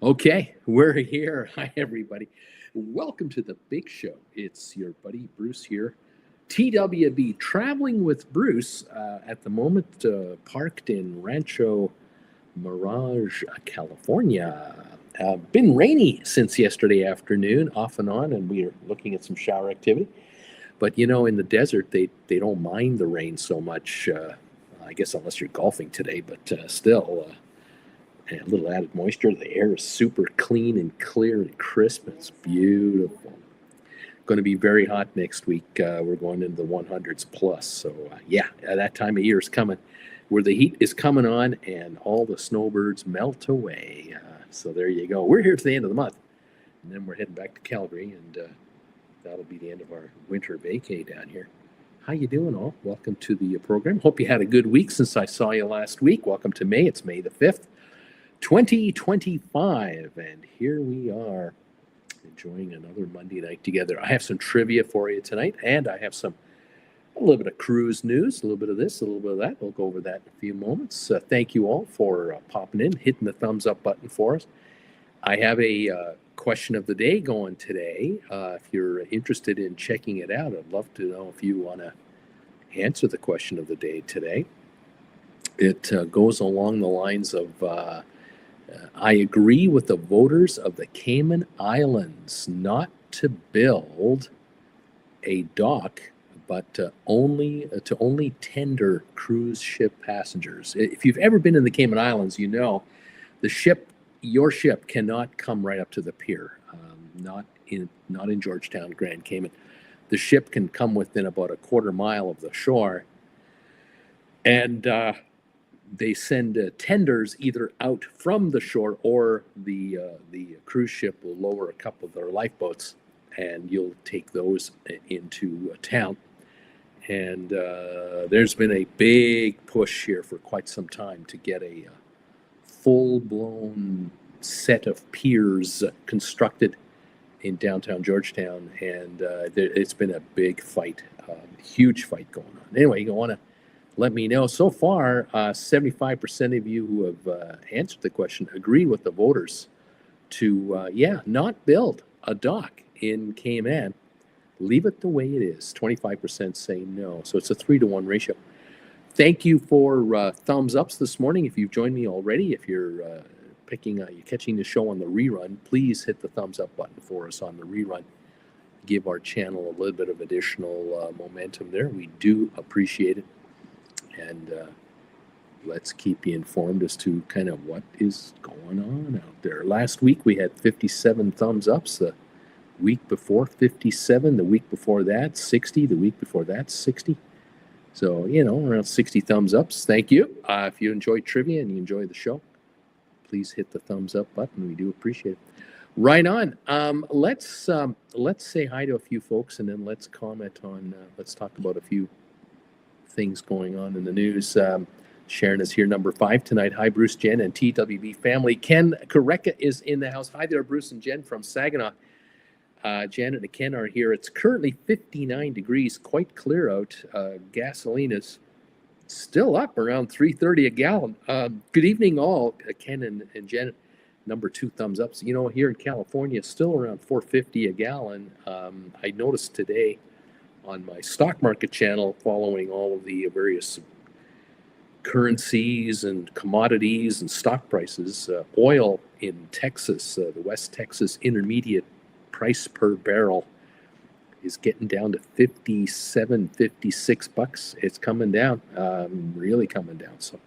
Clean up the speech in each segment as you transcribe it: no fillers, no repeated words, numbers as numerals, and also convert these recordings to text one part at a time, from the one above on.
Okay, we're here. Hi, everybody. Welcome to the big show. It's your buddy Bruce here. TWB, traveling with Bruce at the moment, parked in Rancho Mirage, California. Been rainy since yesterday afternoon, off and on, and we are looking at some shower activity. But in the desert, they don't mind the rain so much. I guess unless you're golfing today, but still. And a little added moisture. The air is super clean and clear and crisp. It's beautiful. Going to be very hot next week. We're going into the 100s plus. So, that time of year is coming where the heat is coming on and all the snowbirds melt away. So there you go. We're here to the end of the month. And then we're heading back to Calgary, and that'll be the end of our winter vacay down here. How you doing, all? Welcome to the program. Hope you had a good week since I saw you last week. Welcome to May. It's May the 5th. 2025, and here we are enjoying another Monday night together. I have some trivia for you tonight, and I have a little bit of cruise news, a little bit of this, a little bit of that. We'll go over that in a few moments. Thank you all for popping in, hitting the thumbs up button for us. I have a question of the day going today. If you're interested in checking it out, I'd love to know if you want to answer the question of the day today. It goes along the lines of I agree with the voters of the Cayman Islands not to build a dock, but to only tender cruise ship passengers. If you've ever been in the Cayman Islands, you know your ship cannot come right up to the pier. Not in Georgetown, Grand Cayman. The ship can come within about a quarter mile of the shore, and they send tenders either out from the shore, or the cruise ship will lower a couple of their lifeboats, and you'll take those into a town. And there's been a big push here for quite some time to get a full-blown set of piers constructed in downtown Georgetown, and it's been a big fight, huge fight going on. Anyway, you want to let me know. So far, 75% of you who have answered the question agree with the voters to, not build a dock in Cayman. Leave it the way it is. 25% say no. So it's a 3-to-1 ratio. Thank you for thumbs ups this morning. If you've joined me already, if you're you're catching the show on the rerun, please hit the thumbs up button for us on the rerun. Give our channel a little bit of additional momentum there. We do appreciate it. And let's keep you informed as to kind of what is going on out there. Last week we had 57 thumbs ups. The week before, 57. The week before that, 60. The week before that, 60. So, around 60 thumbs ups. Thank you. If you enjoy trivia and you enjoy the show, please hit the thumbs up button. We do appreciate it. Right on. Let's say hi to a few folks, and then let's comment on, let's talk about a few things going on in the news. Sharon is here, number 5 tonight. Hi, Bruce, Jen, and TWB family. Ken Koreka is in the house. Hi there, Bruce and Jen from Saginaw. Janet and Ken are here. It's currently 59 degrees, quite clear out. Gasoline is still up around $3.30 a gallon. Good evening, all. Ken and Janet, number 2 thumbs up. So, here in California, still around $4.50 a gallon. I noticed today on my stock market channel, following all of the various currencies and commodities and stock prices, oil in Texas, the West Texas intermediate price per barrel is getting down to $56. It's coming down, really coming down. So,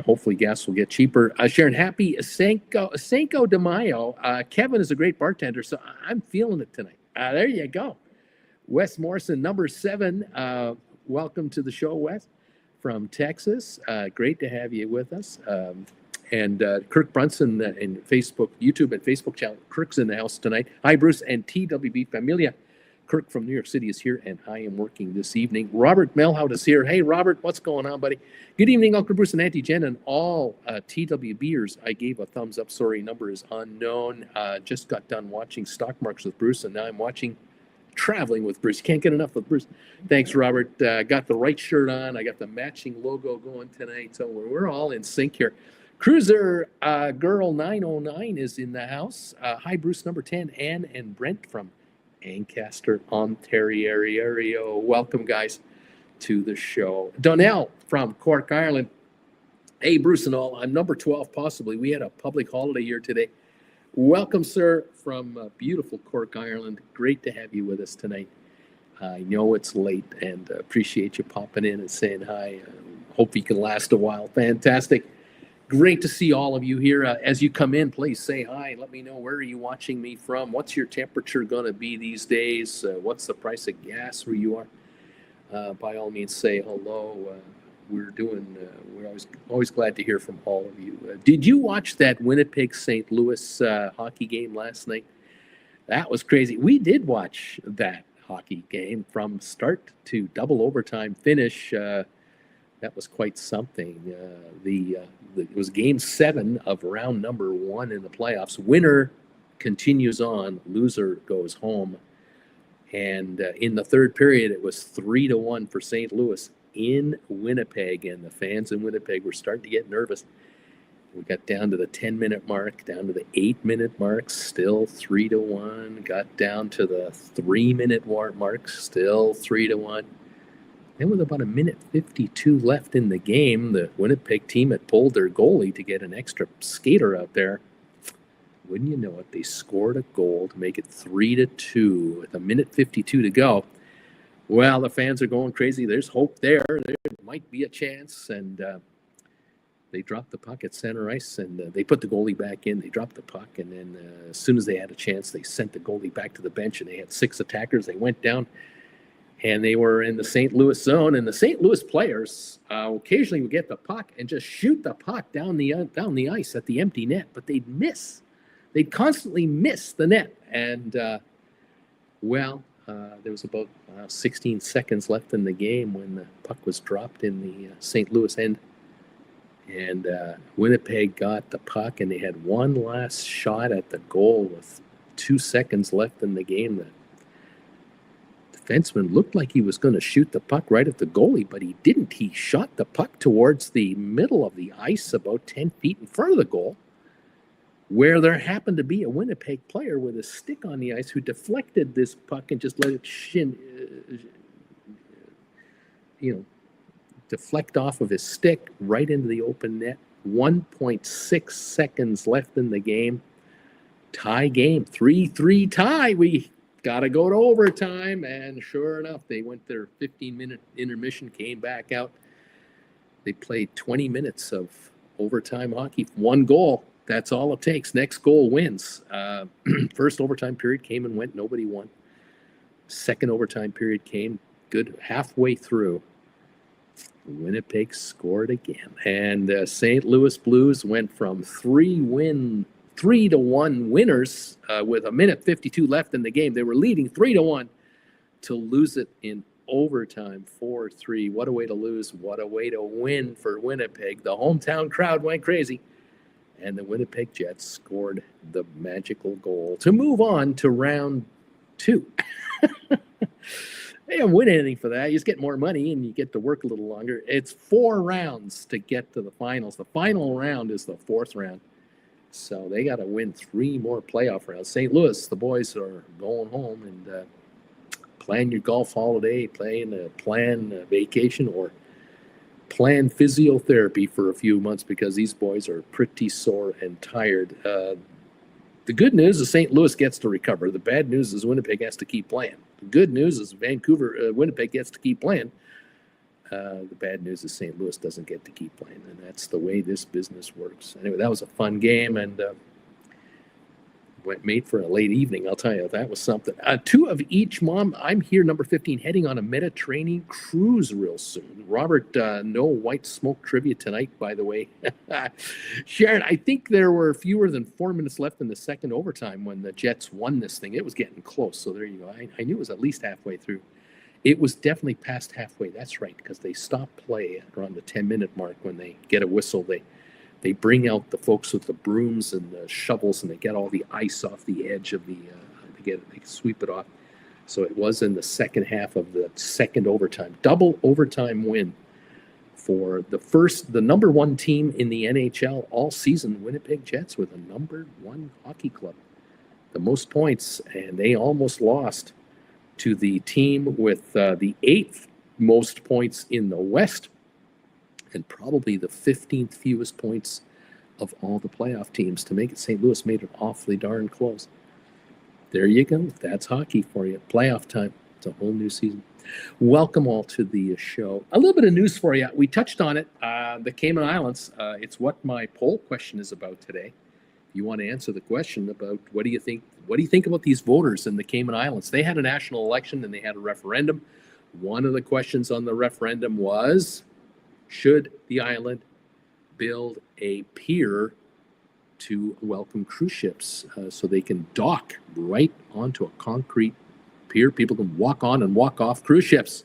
hopefully gas will get cheaper. Sharon, happy Cinco de Mayo. Kevin is a great bartender, so I'm feeling it tonight. There you go. Wes Morrison, number 7. Welcome to the show, Wes, from Texas. Great to have you with us. And Kirk Brunson in Facebook, YouTube and Facebook channel. Kirk's in the house tonight. Hi, Bruce and TWB Familia. Kirk from New York City is here, and I am working this evening. Robert Melhout is here. Hey, Robert, what's going on, buddy? Good evening, Uncle Bruce and Auntie Jen, and all TWBers. I gave a thumbs up. Sorry, number is unknown. Just got done watching Stock Markets with Bruce, and now I'm watching Traveling with Bruce. Can't get enough of Bruce. Thanks, Robert. Got the right shirt on. I got the matching logo going tonight, so we're all in sync here. Cruiser Girl 909 is in the house. Hi, Bruce number 10, Ann and Brent from Ancaster, Ontario. Welcome, guys, to the show. Donnell from Cork, Ireland. Hey, Bruce and all, I'm number 12, possibly. We had a public holiday here today. Welcome, sir, from beautiful Cork, Ireland. Great to have you with us tonight. I know it's late and appreciate you popping in and saying hi. Hope you can last a while. Fantastic. Great to see all of you here. As you come in, please say hi. Let me know, where are you watching me from? What's your temperature going to be these days? What's the price of gas where you are? By all means, say hello. We're always glad to hear from all of you. Did you watch that Winnipeg St. Louis hockey game last night? That was crazy. We did watch that hockey game from start to double overtime finish. That was quite something. It was game 7 of round number 1 in the playoffs. Winner continues on, loser goes home. And in the third period, it was 3-1 for St. Louis in Winnipeg. And the fans in Winnipeg were starting to get nervous. We got down to the 10-minute mark, down to the 8-minute mark, still 3-1. Got down to the 3-minute mark, still 3-1. Then with about a minute 52 left in the game, the Winnipeg team had pulled their goalie to get an extra skater out there. Wouldn't you know it, they scored a goal to make it 3-2 with a minute 52 to go. Well, the fans are going crazy. There's hope there. There might be a chance. And they dropped the puck at center ice, and they put the goalie back in. They dropped the puck, and then as soon as they had a chance, they sent the goalie back to the bench, and they had 6 attackers. They went down. And they were in the St. Louis zone, and the St. Louis players occasionally would get the puck and just shoot the puck down the ice at the empty net, but they'd miss. They'd constantly miss the net. And, there was about 16 seconds left in the game when the puck was dropped in the St. Louis end. And Winnipeg got the puck, and they had one last shot at the goal with 2 seconds left in the game. The defenseman looked like he was going to shoot the puck right at the goalie, but he didn't. He shot the puck towards the middle of the ice about 10 feet in front of the goal, where there happened to be a Winnipeg player with a stick on the ice who deflected this puck and just let it deflect off of his stick right into the open net. 1.6 seconds left in the game. Tie game, 3-3 tie. We got to go to overtime, and sure enough, they went their 15-minute intermission, came back out. They played 20 minutes of overtime hockey. 1 goal, that's all it takes. Next goal wins. First overtime period came and went, nobody won. Second overtime period came, good halfway through. Winnipeg scored again, and St. Louis Blues went from 3-1 winners with a minute 52 left in the game. They were leading 3-1 to lose it in overtime 4-3. What a way to lose. What a way to win for Winnipeg. The hometown crowd went crazy, and the Winnipeg Jets scored the magical goal to move on to round 2. They don't win anything for that. You just get more money and you get to work a little longer. It's 4 rounds to get to the finals. The final round is the 4th round. So they got to win 3 more playoff rounds. St. Louis, the boys are going home and plan your golf holiday, plan a vacation, or plan physiotherapy for a few months because these boys are pretty sore and tired. The good news is St. Louis gets to recover. The bad news is Winnipeg has to keep playing. The good news is Winnipeg gets to keep playing. The bad news is St. Louis doesn't get to keep playing, and that's the way this business works. Anyway, that was a fun game, and made for a late evening. I'll tell you, that was something. 2 of each, Mom. I'm here, number 15, heading on a Mediterranean cruise real soon. Robert, no white smoke trivia tonight, by the way. Sharon, I think there were fewer than 4 minutes left in the second overtime when the Jets won this thing. It was getting close, so there you go. I knew it was at least halfway through. It was definitely past halfway. That's right, because they stop play around the 10-minute mark when they get a whistle. They bring out the folks with the brooms and the shovels, and they get all the ice off the edge of the. They sweep it off. So it was in the second half of the second overtime, double overtime win for the number one team in the NHL all season. Winnipeg Jets were the number one hockey club, the most points, and they almost lost to the team with the eighth most points in the West and probably the 15th fewest points of all the playoff teams. To make it, St. Louis made it awfully darn close. There you go. That's hockey for you. Playoff time. It's a whole new season. Welcome all to the show. A little bit of news for you. We touched on it. The Cayman Islands. It's what my poll question is about today. You want to answer the question about what do you think? What do you think about these voters in the Cayman Islands? They had a national election and they had a referendum. One of the questions on the referendum was, should the island build a pier to welcome cruise ships so they can dock right onto a concrete pier? People can walk on and walk off cruise ships.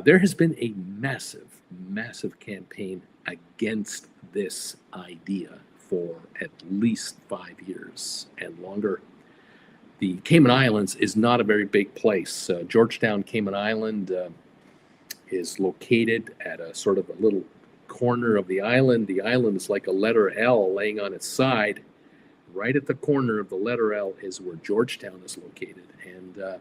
There has been a massive, massive campaign against this idea for at least 5 years and longer. The Cayman Islands is not a very big place. Georgetown, Cayman Island is located at a sort of a little corner of the island. The island is like a letter L laying on its side. Right at the corner of the letter L is where Georgetown is located. And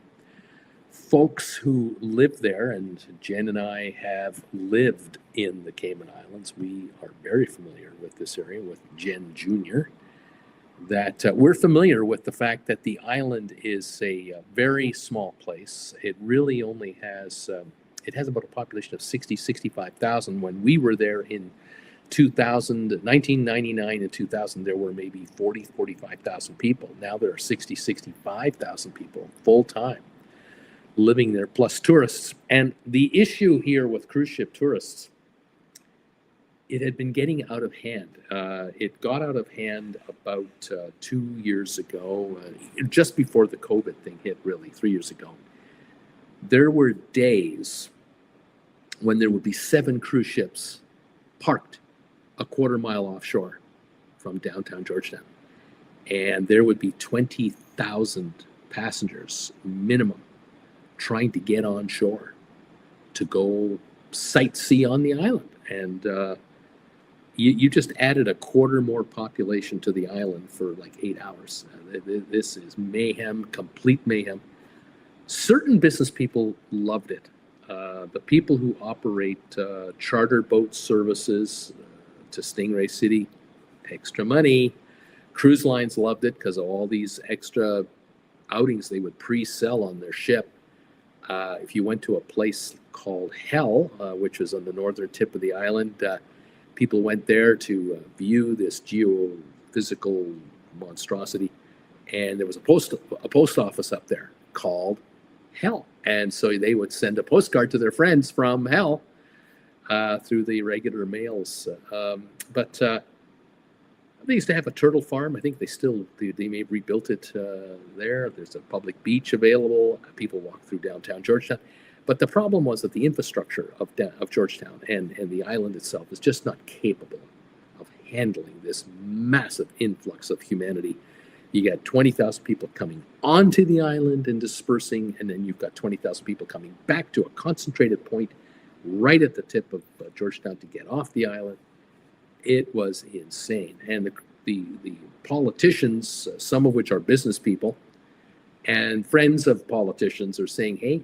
folks who live there, and Jen and I have lived in the Cayman Islands, we are very familiar with this area, with Jen Jr., that we're familiar with the fact that the island is a very small place. It really only has, it has about a population of 65,000. When we were there in 1999 and 2000, there were maybe 45,000 people. Now there are 65,000 people full-time living there, plus tourists. And the issue here with cruise ship tourists, it had been getting out of hand. It got out of hand about 2 years ago, just before the COVID thing hit, really, 3 years ago. There were days when there would be 7 cruise ships parked a quarter mile offshore from downtown Georgetown. And there would be 20,000 passengers minimum trying to get on shore to go sightsee on the island. And you just added a quarter more population to the island for like 8 hours. This is mayhem, complete mayhem. Certain business people loved it. The people who operate charter boat services to Stingray City, extra money. Cruise lines loved it because of all these extra outings they would pre-sell on their ship. If you went to a place called Hell, which was on the northern tip of the island, people went there to view this geophysical monstrosity, and there was a post office up there called Hell, and so they would send a postcard to their friends from Hell through the regular mails. But they used to have a turtle farm. I think they may have rebuilt it there. There's a public beach available. People walk through downtown Georgetown. But the problem was that the infrastructure of Georgetown and the island itself is just not capable of handling this massive influx of humanity. You got 20,000 people coming onto the island and dispersing, and then you've got 20,000 people coming back to a concentrated point right at the tip of Georgetown to get off the island. It was insane. And the politicians, some of which are business people and friends of politicians, are saying, hey,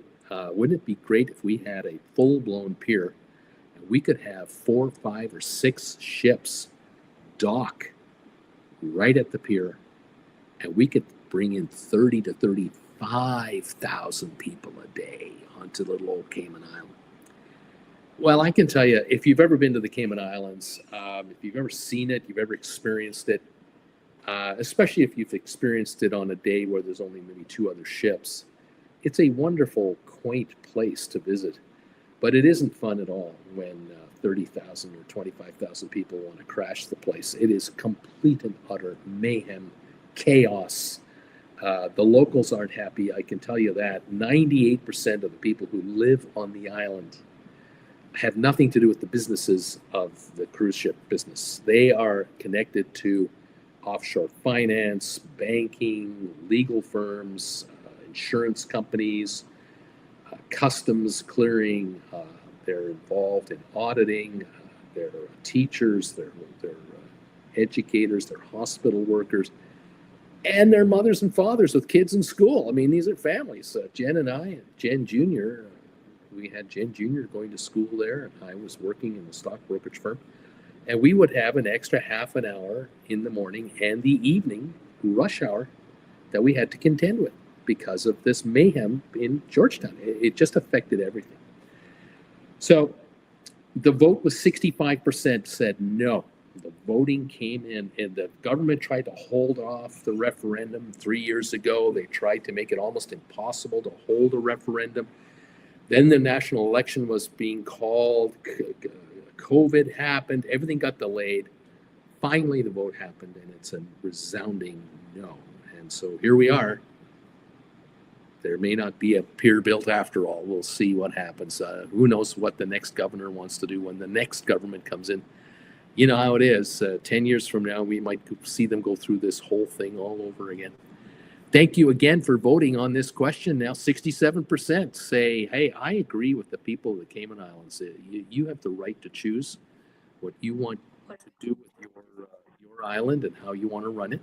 wouldn't it be great if we had a full-blown pier and we could have 4, 5, or 6 ships dock right at the pier, and we could bring in 30 to 35,000 people a day onto the little old Cayman Island. Well, I can tell you, if you've ever been to the Cayman Islands, if you've ever seen it, you've ever experienced it, especially if you've experienced it on a day where there's only maybe 2 other ships, it's a wonderful, quaint place to visit. But it isn't fun at all when 30,000 or 25,000 people want to crash the place. It is complete and utter mayhem, chaos. The locals aren't happy, I can tell you that. 98% of the people who live on the island have nothing to do with the businesses of the cruise ship business. They are connected to offshore finance, banking, legal firms, insurance companies, customs clearing. They're involved in auditing. They're teachers. They're educators. They're hospital workers. And they're mothers and fathers with kids in school. I mean, these are families. Jen and I, Jen Jr., we had Jen Jr. going to school there, and I was working in the stock brokerage firm. And we would have an extra half an hour in the morning and the evening rush hour that we had to contend with because of this mayhem in Georgetown. It just affected everything. So the vote was 65% said no. The voting came in, and the government tried to hold off the referendum 3 years ago. They tried to make it almost impossible to hold a referendum. Then the national election was being called. COVID happened. Everything got delayed. Finally, the vote happened, and it's a resounding no. And so here we are. There may not be a pier built after all. We'll see what happens. Who knows what the next governor wants to do when the next government comes in. You know how it is. 10 years from now, we might see them go through this whole thing all over again. Thank you again for voting on this question. Now 67% say, hey, I agree with the people of the Cayman Islands. You have the right to choose what you want to do with your island and how you want to run it.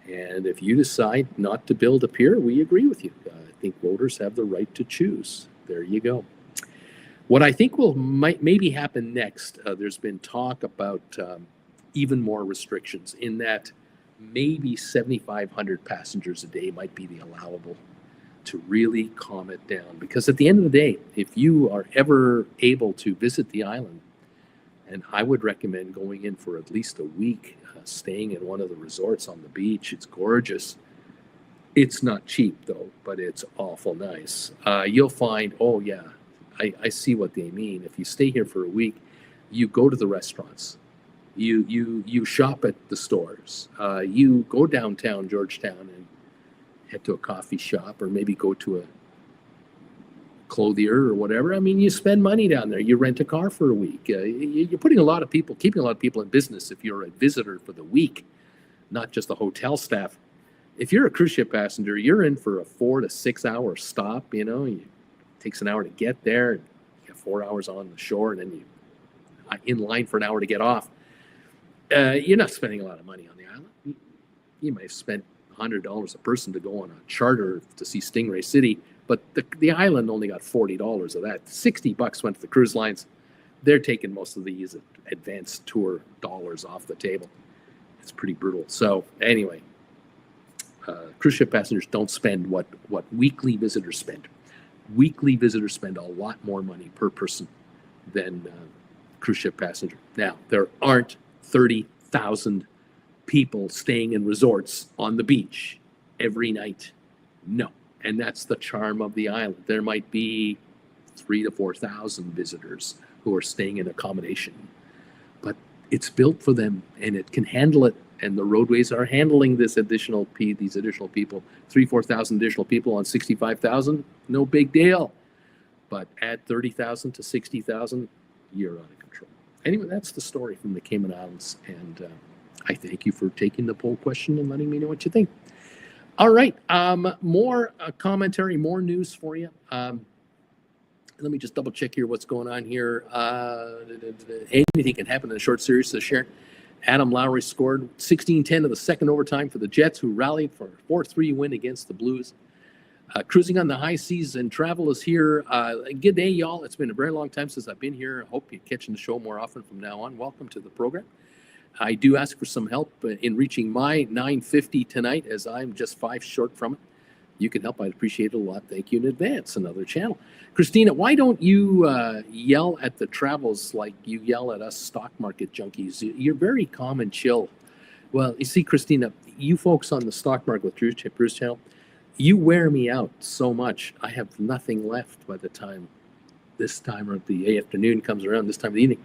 And if you decide not to build a pier, we agree with you. I think voters have the right to choose. There you go. What I think might maybe happen next, there's been talk about even more restrictions in that maybe 7,500 passengers a day might be the allowable to really calm it down. Because at the end of the day, if you are ever able to visit the island, and I would recommend going in for at least a week, staying in one of the resorts on the beach. It's gorgeous. It's not cheap though, but it's awful nice. You'll find, oh yeah, I see what they mean. If you stay here for a week, you go to the restaurants, you shop at the stores, you go downtown Georgetown and head to a coffee shop, or maybe go to a clothier or whatever. I mean, you spend money down there. You rent a car for a week. You're keeping a lot of people in business if you're a visitor for the week, not just the hotel staff. If you're a cruise ship passenger, you're in for a 4 to 6 hour stop. You know, it takes an hour to get there. You have 4 hours on the shore, and then you in line for an hour to get off. You're not spending a lot of money on the island. You might have spent $100 a person to go on a charter to see Stingray City, but the island only got $40 of that. $60 went to the cruise lines. They're taking most of these advanced tour dollars off the table. It's pretty brutal. So anyway, cruise ship passengers don't spend what weekly visitors spend. Weekly visitors spend a lot more money per person than cruise ship passenger. Now, there aren't 30,000 people staying in resorts on the beach every night. No. And that's the charm of the island. There might be 3,000 to 4,000 visitors who are staying in accommodation, but it's built for them and it can handle it. And the roadways are handling these additional people, 4,000 additional people on 65,000, no big deal. But add 30,000 to 60,000, you're out of control. Anyway, that's the story from the Cayman Islands. And I thank you for taking the poll question and letting me know what you think. All right, more commentary, more news for you. Let me just double check here what's going on here. Anything can happen in a short series this year. Adam Lowry scored 16-10 of the second overtime for the Jets, who rallied for a 4-3 win against the Blues. Cruising on the high seas, and travel is here. Good day, y'all. It's been a very long time since I've been here. I hope you're catching the show more often from now on. Welcome to the program. I do ask for some help in reaching my 950 tonight, as I'm just 5 short from it. You can help. I'd appreciate it a lot. Thank you in advance. Another channel. Christina, why don't you yell at the travels like you yell at us stock market junkies? You're very calm and chill. Well, you see, Christina, you folks on the stock market with Bruce Channel, you wear me out so much. I have nothing left by the time this time of the afternoon comes around, this time of the evening.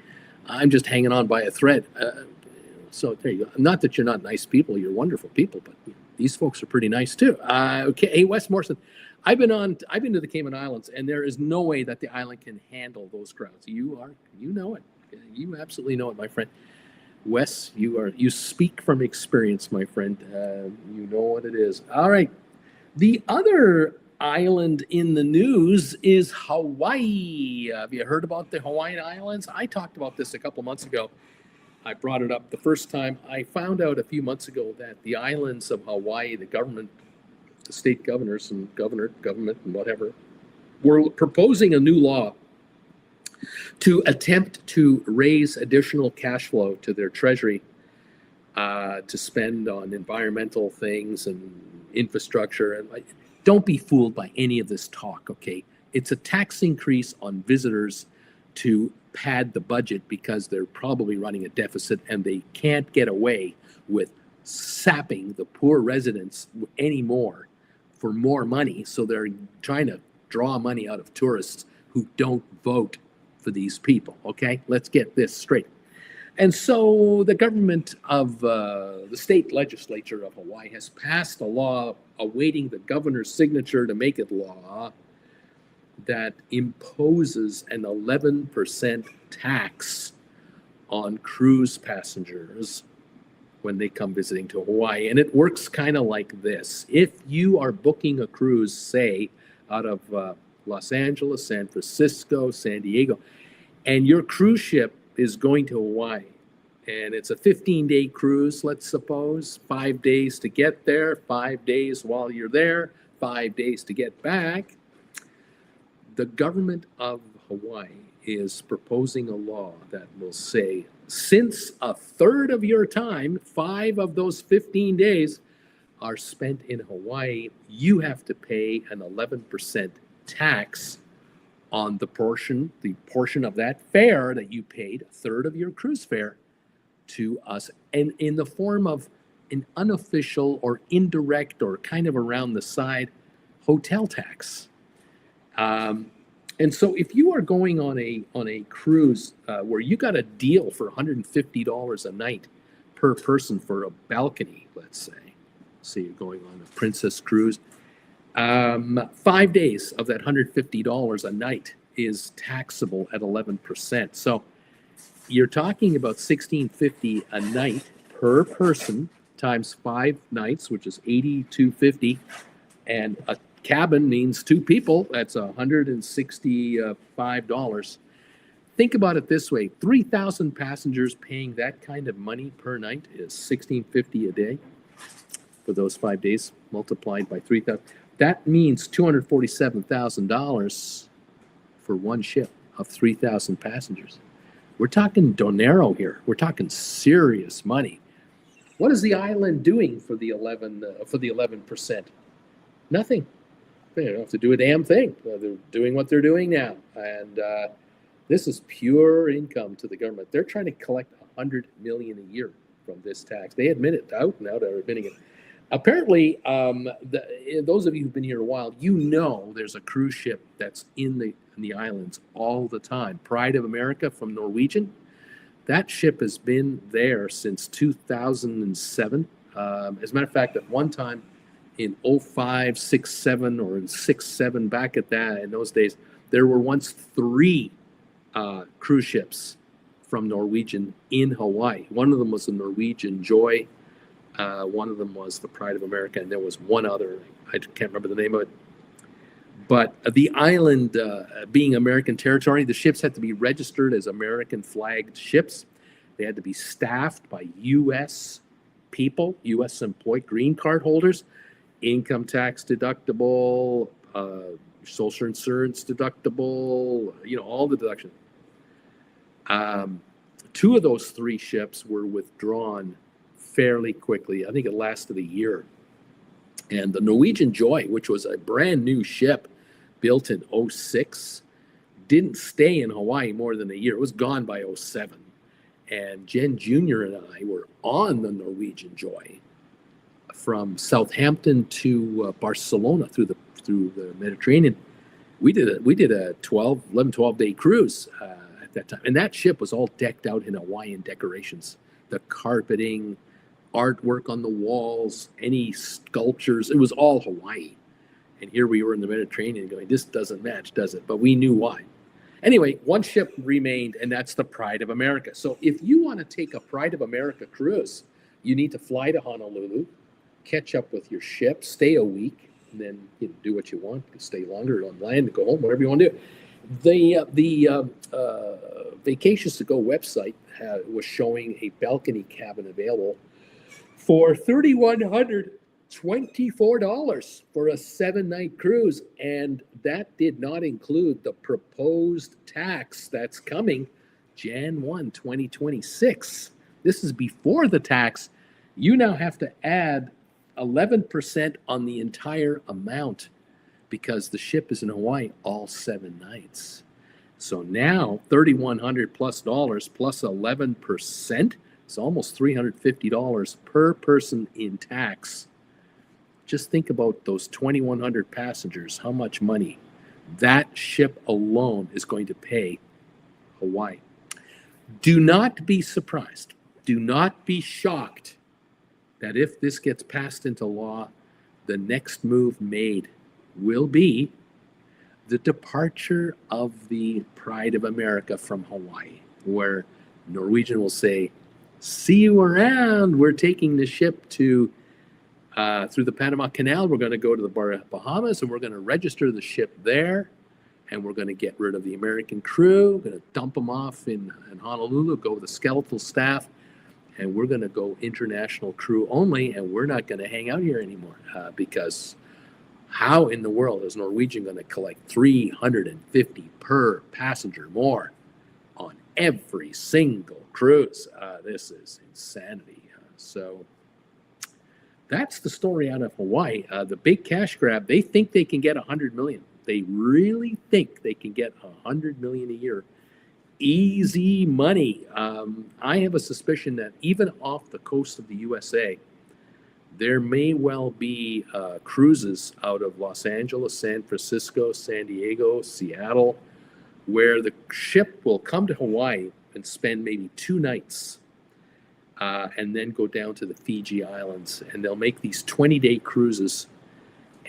I'm just hanging on by a thread. So there you go. Not that you're not nice people, you're wonderful people, but these folks are pretty nice too. Okay, hey, Wes Morrison, I've been to the Cayman Islands, and there is no way that the island can handle those crowds. You know it. You absolutely know it, my friend. Wes, you speak from experience, my friend. You know what it is. All right. The other island in the news is Hawaii. Have you heard about the Hawaiian Islands? I talked about this a couple months ago. I brought it up the first time. I found out a few months ago that the islands of Hawaii, the government, the state governors and government and whatever, were proposing a new law to attempt to raise additional cash flow to their treasury to spend on environmental things and infrastructure. And don't be fooled by any of this talk, okay? It's a tax increase on visitors to pad the budget because they're probably running a deficit and they can't get away with sapping the poor residents anymore for more money. So they're trying to draw money out of tourists who don't vote for these people, okay? Let's get this straight. And so the government of the state legislature of Hawaii has passed a law awaiting the governor's signature to make it law that imposes an 11% tax on cruise passengers when they come visiting to Hawaii. And it works kind of like this. If you are booking a cruise, say, out of Los Angeles, San Francisco, San Diego, and your cruise ship is going to Hawaii, and it's a 15-day cruise, let's suppose, 5 days to get there, 5 days while you're there, 5 days to get back. The government of Hawaii is proposing a law that will say, since a third of your time, 5 of those 15 days, are spent in Hawaii, you have to pay an 11% tax on the portion of that fare that you paid, a third of your cruise fare, to us, and in the form of an unofficial or indirect or kind of around the side hotel tax. And so if you are going on a cruise where you got a deal for $150 a night per person for a balcony, let's say you're going on a Princess cruise, 5 days of that $150 a night is taxable at 11%. So you're talking about $1,650 a night per person times 5 nights, which is $8,250, and a cabin means 2 people. That's $165. Think about it this way: 3,000 passengers paying that kind of money per night is $1,650 a day for those 5 days, multiplied by 3,000. That means $247,000 for one ship of 3,000 passengers. We're talking dinero here. We're talking serious money. What is the island doing for the 11%? Nothing. They don't have to do a damn thing. They're doing what they're doing now, and this is pure income to the government. They're trying to collect $100 million a year from this tax. They admit it out and out. They're admitting it. Apparently, those of you who've been here a while, you know there's a cruise ship that's in the islands all the time. Pride of America from Norwegian. That ship has been there since 2007. As a matter of fact, at one time in 05, 6, 7, or in 6, 7, back at that, in those days, there were once 3 cruise ships from Norwegian in Hawaii. One of them was the Norwegian Joy. One of them was the Pride of America, and there was one other. I can't remember the name of it. But the island being American territory, the ships had to be registered as American flagged ships. They had to be staffed by U.S. people, U.S. employed green card holders, income tax deductible, social insurance deductible, all the deductions. 2 of those 3 ships were withdrawn fairly quickly. I think it lasted a year. And the Norwegian Joy, which was a brand new ship built in 06, didn't stay in Hawaii more than a year. It was gone by 07. And Jen Jr. and I were on the Norwegian Joy from Southampton to Barcelona through the Mediterranean. We did a 12-day cruise at that time. And that ship was all decked out in Hawaiian decorations. The carpeting, artwork on the walls, any sculptures, it was all Hawaii. And here we were in the Mediterranean going, this doesn't match, does it? But we knew why. Anyway, one ship remained, and that's the Pride of America. So if you want to take a Pride of America cruise, you need to fly to Honolulu, catch up with your ship, stay a week, and then do what you want, stay longer on land, go home, whatever you want to do. The Vacations to Go website was showing a balcony cabin available for $3,124 for a 7-night cruise, and that did not include the proposed tax that's coming Jan 1, 2026. This is before the tax. You now have to add 11% on the entire amount because the ship is in Hawaii all 7 nights. So now $3,100 plus 11%. It's almost $350 per person in tax. Just think about those 2,100 passengers, how much money that ship alone is going to pay Hawaii. Do not be surprised. Do not be shocked that if this gets passed into law, the next move made will be the departure of the Pride of America from Hawaii, where Norwegian will say, see you around. We're taking the ship to through the Panama Canal. We're going to go to the Bahamas, and we're going to register the ship there, and we're going to get rid of the American crew. We're going to dump them off in Honolulu, go with the skeletal staff, and we're going to go international crew only, and we're not going to hang out here anymore because how in the world is Norwegian going to collect $350 per passenger more on every single cruise? This is insanity. So that's the story out of Hawaii. The big cash grab, they think they can get $100 million. They really think they can get $100 million a year. Easy money. I have a suspicion that even off the coast of the USA, there may well be cruises out of Los Angeles, San Francisco, San Diego, Seattle, where the ship will come to Hawaii and spend maybe 2 nights and then go down to the Fiji Islands. And they'll make these 20-day cruises,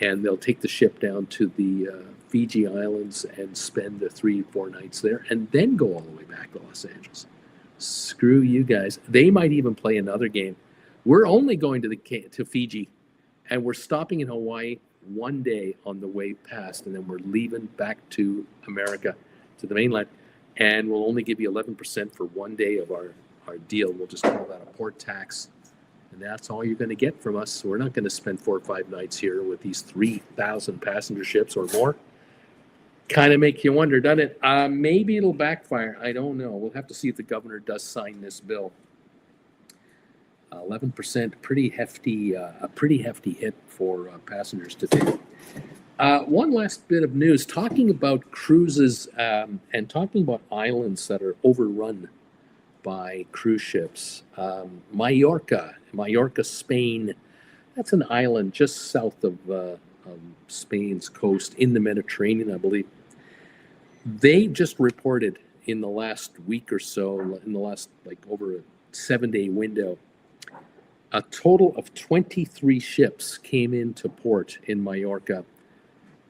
and they'll take the ship down to the Fiji Islands and spend the 3-4 nights there, and then go all the way back to Los Angeles. Screw you guys. They might even play another game. We're only going to Fiji, and we're stopping in Hawaii 1 day on the way past, and then we're leaving back to America, to the mainland, and we'll only give you 11% for 1 day of our deal. We'll just call that a port tax, and that's all you're going to get from us. So we're not going to spend 4 or 5 nights here with these 3,000 passenger ships or more. Kind of make you wonder, doesn't it? Maybe it'll backfire. I don't know. We'll have to see if the governor does sign this bill. 11%, pretty hefty, a pretty hefty hit for passengers to take. One last bit of news, talking about cruises and talking about islands that are overrun by cruise ships. Mallorca, Spain. That's an island just south of Spain's coast in the Mediterranean, I believe. They just reported in the last week or so, in the last over a 7-day window, a total of 23 ships came into port in Mallorca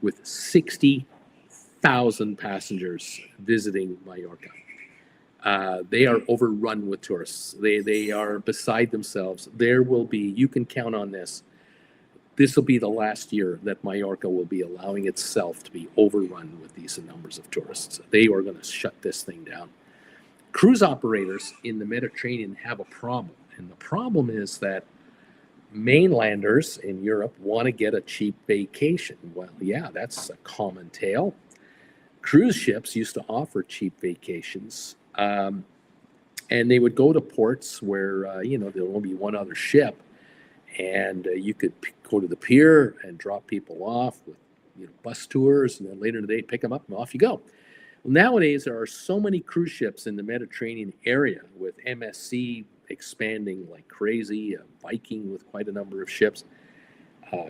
with 60,000 passengers visiting Mallorca. They are overrun with tourists. They are beside themselves. There will be, you can count on this. This will be the last year that Mallorca will be allowing itself to be overrun with these numbers of tourists. They are going to shut this thing down. Cruise operators in the Mediterranean have a problem. And the problem is that mainlanders in Europe want to get a cheap vacation. Well, yeah, that's a common tale. Cruise ships used to offer cheap vacations. And they would go to ports where, there will only be one other ship. And you could go to the pier and drop people off with bus tours. And then later in the day, pick them up and off you go. Well, nowadays, there are so many cruise ships in the Mediterranean area, with MSC expanding like crazy, Viking with quite a number of ships,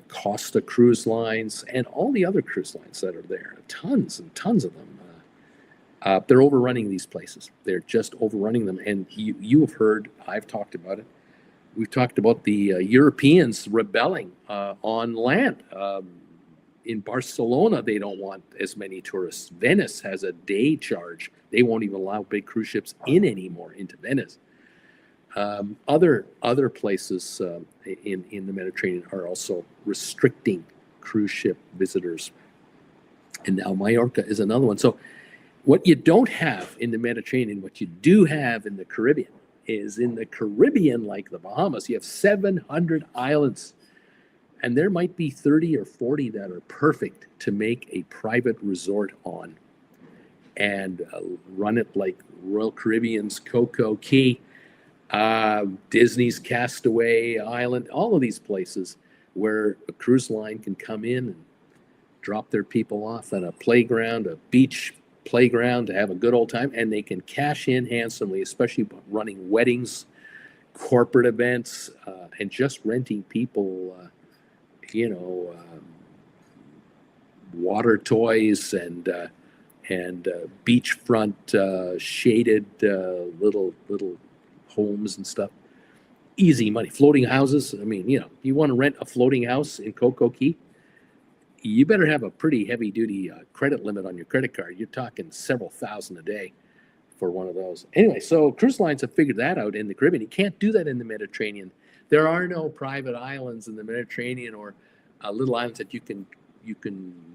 Costa Cruise Lines, and all the other cruise lines that are there. Tons and tons of them. They're overrunning these places. They're just overrunning them. And you have heard, I've talked about it. We've talked about the Europeans rebelling on land. In Barcelona, they don't want as many tourists. Venice has a day charge. They won't even allow big cruise ships in anymore into Venice. Other places in the Mediterranean are also restricting cruise ship visitors. And now Mallorca is another one. So what you don't have in the Mediterranean, what you do have in the Caribbean, is in the Caribbean, like the Bahamas, you have 700 islands. And there might be 30 or 40 that are perfect to make a private resort on and run it like Royal Caribbean's Coco Key, Disney's Castaway Island, all of these places where a cruise line can come in and drop their people off at a playground, a beach playground, to have a good old time, and they can cash in handsomely, especially running weddings, corporate events, and just renting people, water toys and beachfront shaded little homes and stuff. Easy money. Floating houses. I mean, you want to rent a floating house in Coco Key, you better have a pretty heavy duty credit limit on your credit card. You're talking several thousand a day for one of those. Anyway, so cruise lines have figured that out in the Caribbean. You can't do that in the Mediterranean. There are no private islands in the Mediterranean or little islands that you can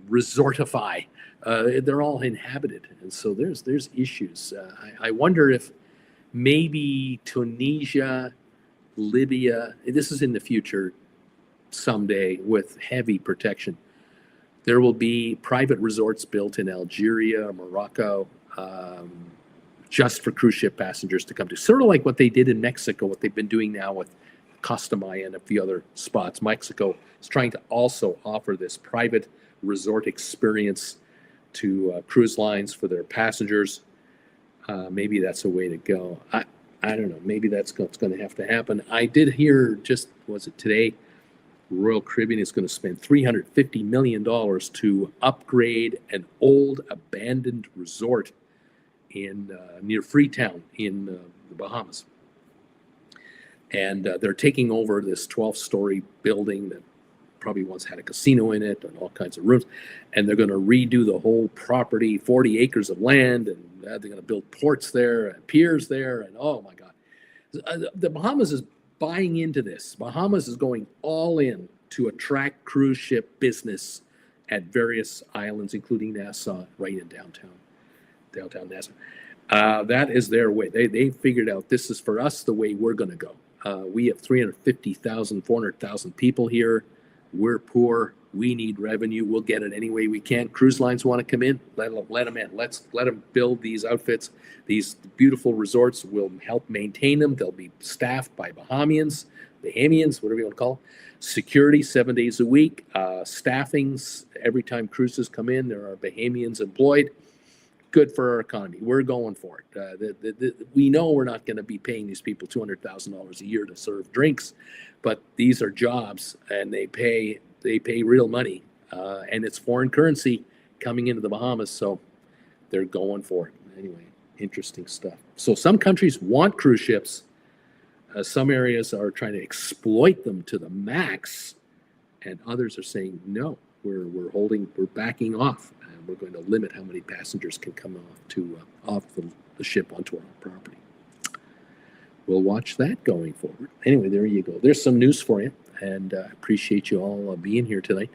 resortify. They're all inhabited, and so there's issues. I wonder if maybe Tunisia, Libya, this is in the future someday with heavy protection. There will be private resorts built in Algeria, Morocco, just for cruise ship passengers to come to. Sort of like what they did in Mexico, what they've been doing now with Costa Maya and a few other spots. Mexico is trying to also offer this private resort experience to cruise lines for their passengers. Maybe that's a way to go. I don't know. Maybe that's what's going to have to happen. I did hear was it today, Royal Caribbean is going to spend $350 million to upgrade an old abandoned resort in near Freetown in the Bahamas. And they're taking over this 12-story building that probably once had a casino in it and all kinds of rooms. And they're going to redo the whole property, 40 acres of land, and they're going to build ports there and piers there. And oh my God, the Bahamas is buying into this. Bahamas is going all in to attract cruise ship business at various islands, including Nassau, right in downtown Nassau. That is their way. They figured out this is for us the way we're going to go. We have 350,000, 400,000 people here. We're poor. We need revenue. We'll get it any way we can. Cruise lines want to come in. Let them in. Let them build these outfits. These beautiful resorts will help maintain them. They'll be staffed by Bahamians, whatever you want to call them. Security 7 days a week. Staffings every time cruises come in. There are Bahamians employed. Good for our economy. We're going for it. We know we're not going to be paying these people $200,000 a year to serve drinks, but these are jobs, and they pay real money, and it's foreign currency coming into the Bahamas, so they're going for it. Anyway, interesting stuff. So some countries want cruise ships. Some areas are trying to exploit them to the max, and others are saying no. We're backing off. We're going to limit how many passengers can come off the ship onto our property. We'll watch that going forward. Anyway, there you go. There's some news for you, and appreciate you all being here tonight.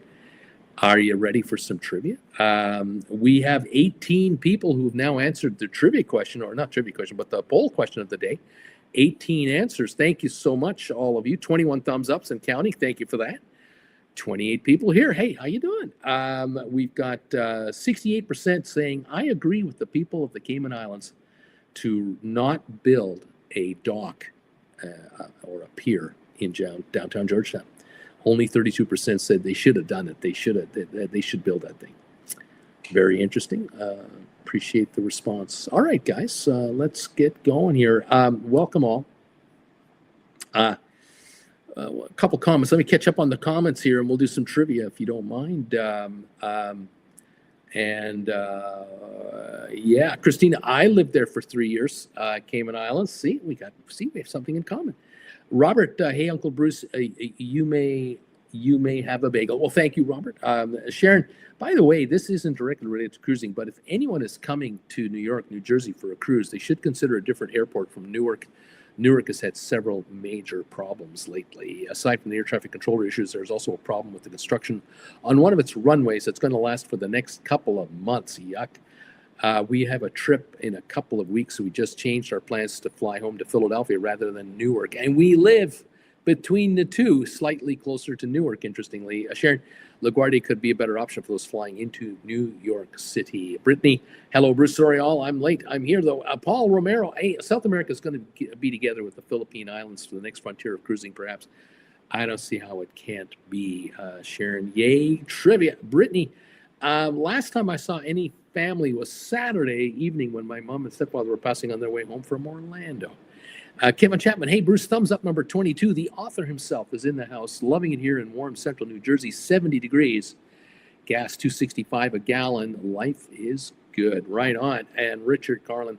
Are you ready for some trivia? We have 18 people who have now answered the trivia question, or not trivia question, but the poll question of the day. 18 answers. Thank you so much, all of you. 21 thumbs ups and counting. Thank you for that. 28 people here. Hey, how you doing? We've got 68% saying, I agree with the people of the Cayman Islands to not build a dock or a pier in downtown Georgetown. Only 32% said they should have done it. They should build that thing. Very interesting. Appreciate the response. All right, guys, let's get going here. Welcome all. A couple comments. Let me catch up on the comments here, and we'll do some trivia if you don't mind. Yeah, Christina, I lived there for 3 years. Cayman Islands. See, we have something in common. Robert, hey, Uncle Bruce, you may have a bagel. Well, thank you, Robert. Sharon, by the way, this isn't directly related to cruising, but if anyone is coming to New York, New Jersey for a cruise, they should consider a different airport from Newark Newark has had several major problems lately. Aside from the air traffic controller issues, there's also a problem with the construction on one of its runways that's going to last for the next couple of months. Yuck. We have a trip in a couple of weeks, so we just changed our plans to fly home to Philadelphia rather than Newark. And we live between the two, slightly closer to Newark, interestingly. Sharon, LaGuardia could be a better option for those flying into New York City. Brittany, hello, Bruce. Sorry, all. I'm late. I'm here, though. Paul Romero, hey, South America is going to be together with the Philippine Islands for the next frontier of cruising, perhaps. I don't see how it can't be. Sharon, yay, trivia. Brittany, last time I saw any family was Saturday evening when my mom and stepfather were passing on their way home from Orlando. Kevin Chapman, hey, Bruce, thumbs up number 22. The author himself is in the house, loving it here in warm central New Jersey, 70 degrees. Gas $2.65 a gallon. Life is good. Right on. And Richard Carlin,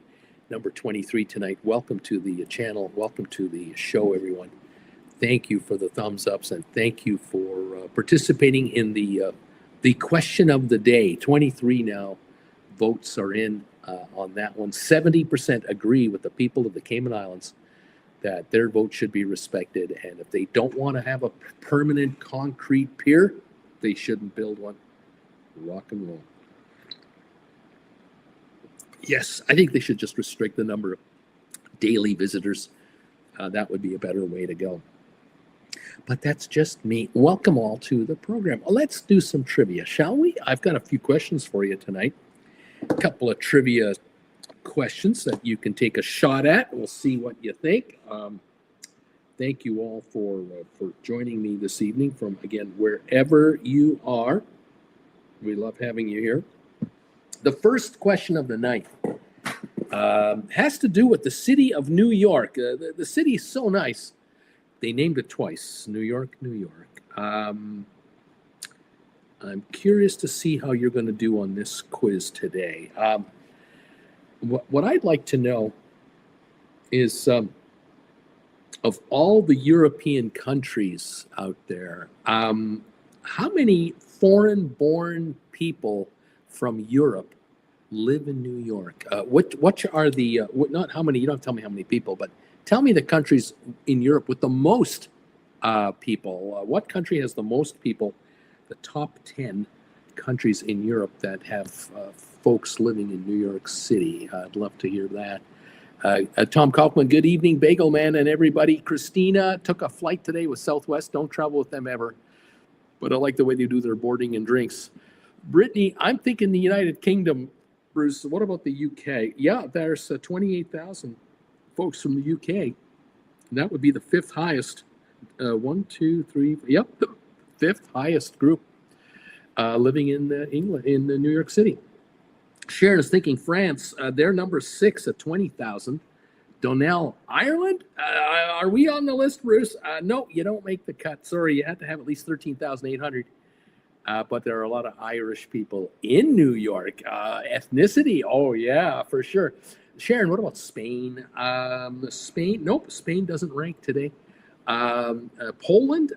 number 23 tonight. Welcome to the channel. Welcome to the show, everyone. Thank you for the thumbs ups, and thank you for participating in the question of the day. 23 now votes are in on that one. 70% agree with the people of the Cayman Islands that their vote should be respected, and if they don't want to have a permanent concrete pier, they shouldn't build one. Rock and roll. Yes, I think they should just restrict the number of daily visitors. That would be a better way to go. But that's just me. Welcome all to the program. Let's do some trivia, shall we? I've got a few questions for you tonight. A couple of trivia questions that you can take a shot at. We'll see what you think. Thank you all for joining me this evening from, again, wherever you are. We love having you here. The first question of the night has to do with the city of New York. The city is so nice. They named it twice, New York, New York. I'm curious to see how you're going to do on this quiz today. What I'd like to know is, of all the European countries out there, how many foreign-born people from Europe live in New York? What are the, not how many, you don't have to tell me how many people, but tell me the countries in Europe with the most people. What country has the most people? The top 10 countries in Europe that have folks living in New York City. I'd love to hear that. Tom Kaufman, good evening, Bagel Man and everybody. Christina took a flight today with Southwest. Don't travel with them ever. But I like the way they do their boarding and drinks. Brittany, I'm thinking the United Kingdom. Bruce, what about the UK? Yeah, there's 28,000 folks from the UK. That would be the fifth highest. 1, 2, 3. Yep, the fifth highest group living in England, in New York City. Sharon is thinking France. They're number 6 at 20,000. Donnell, Ireland. Are we on the list, Bruce? No, you don't make the cut. Sorry, you had to have at least 13,800. But there are a lot of Irish people in New York. Ethnicity, oh yeah, for sure. Sharon, what about Spain? Spain, nope, Spain doesn't rank today. Poland,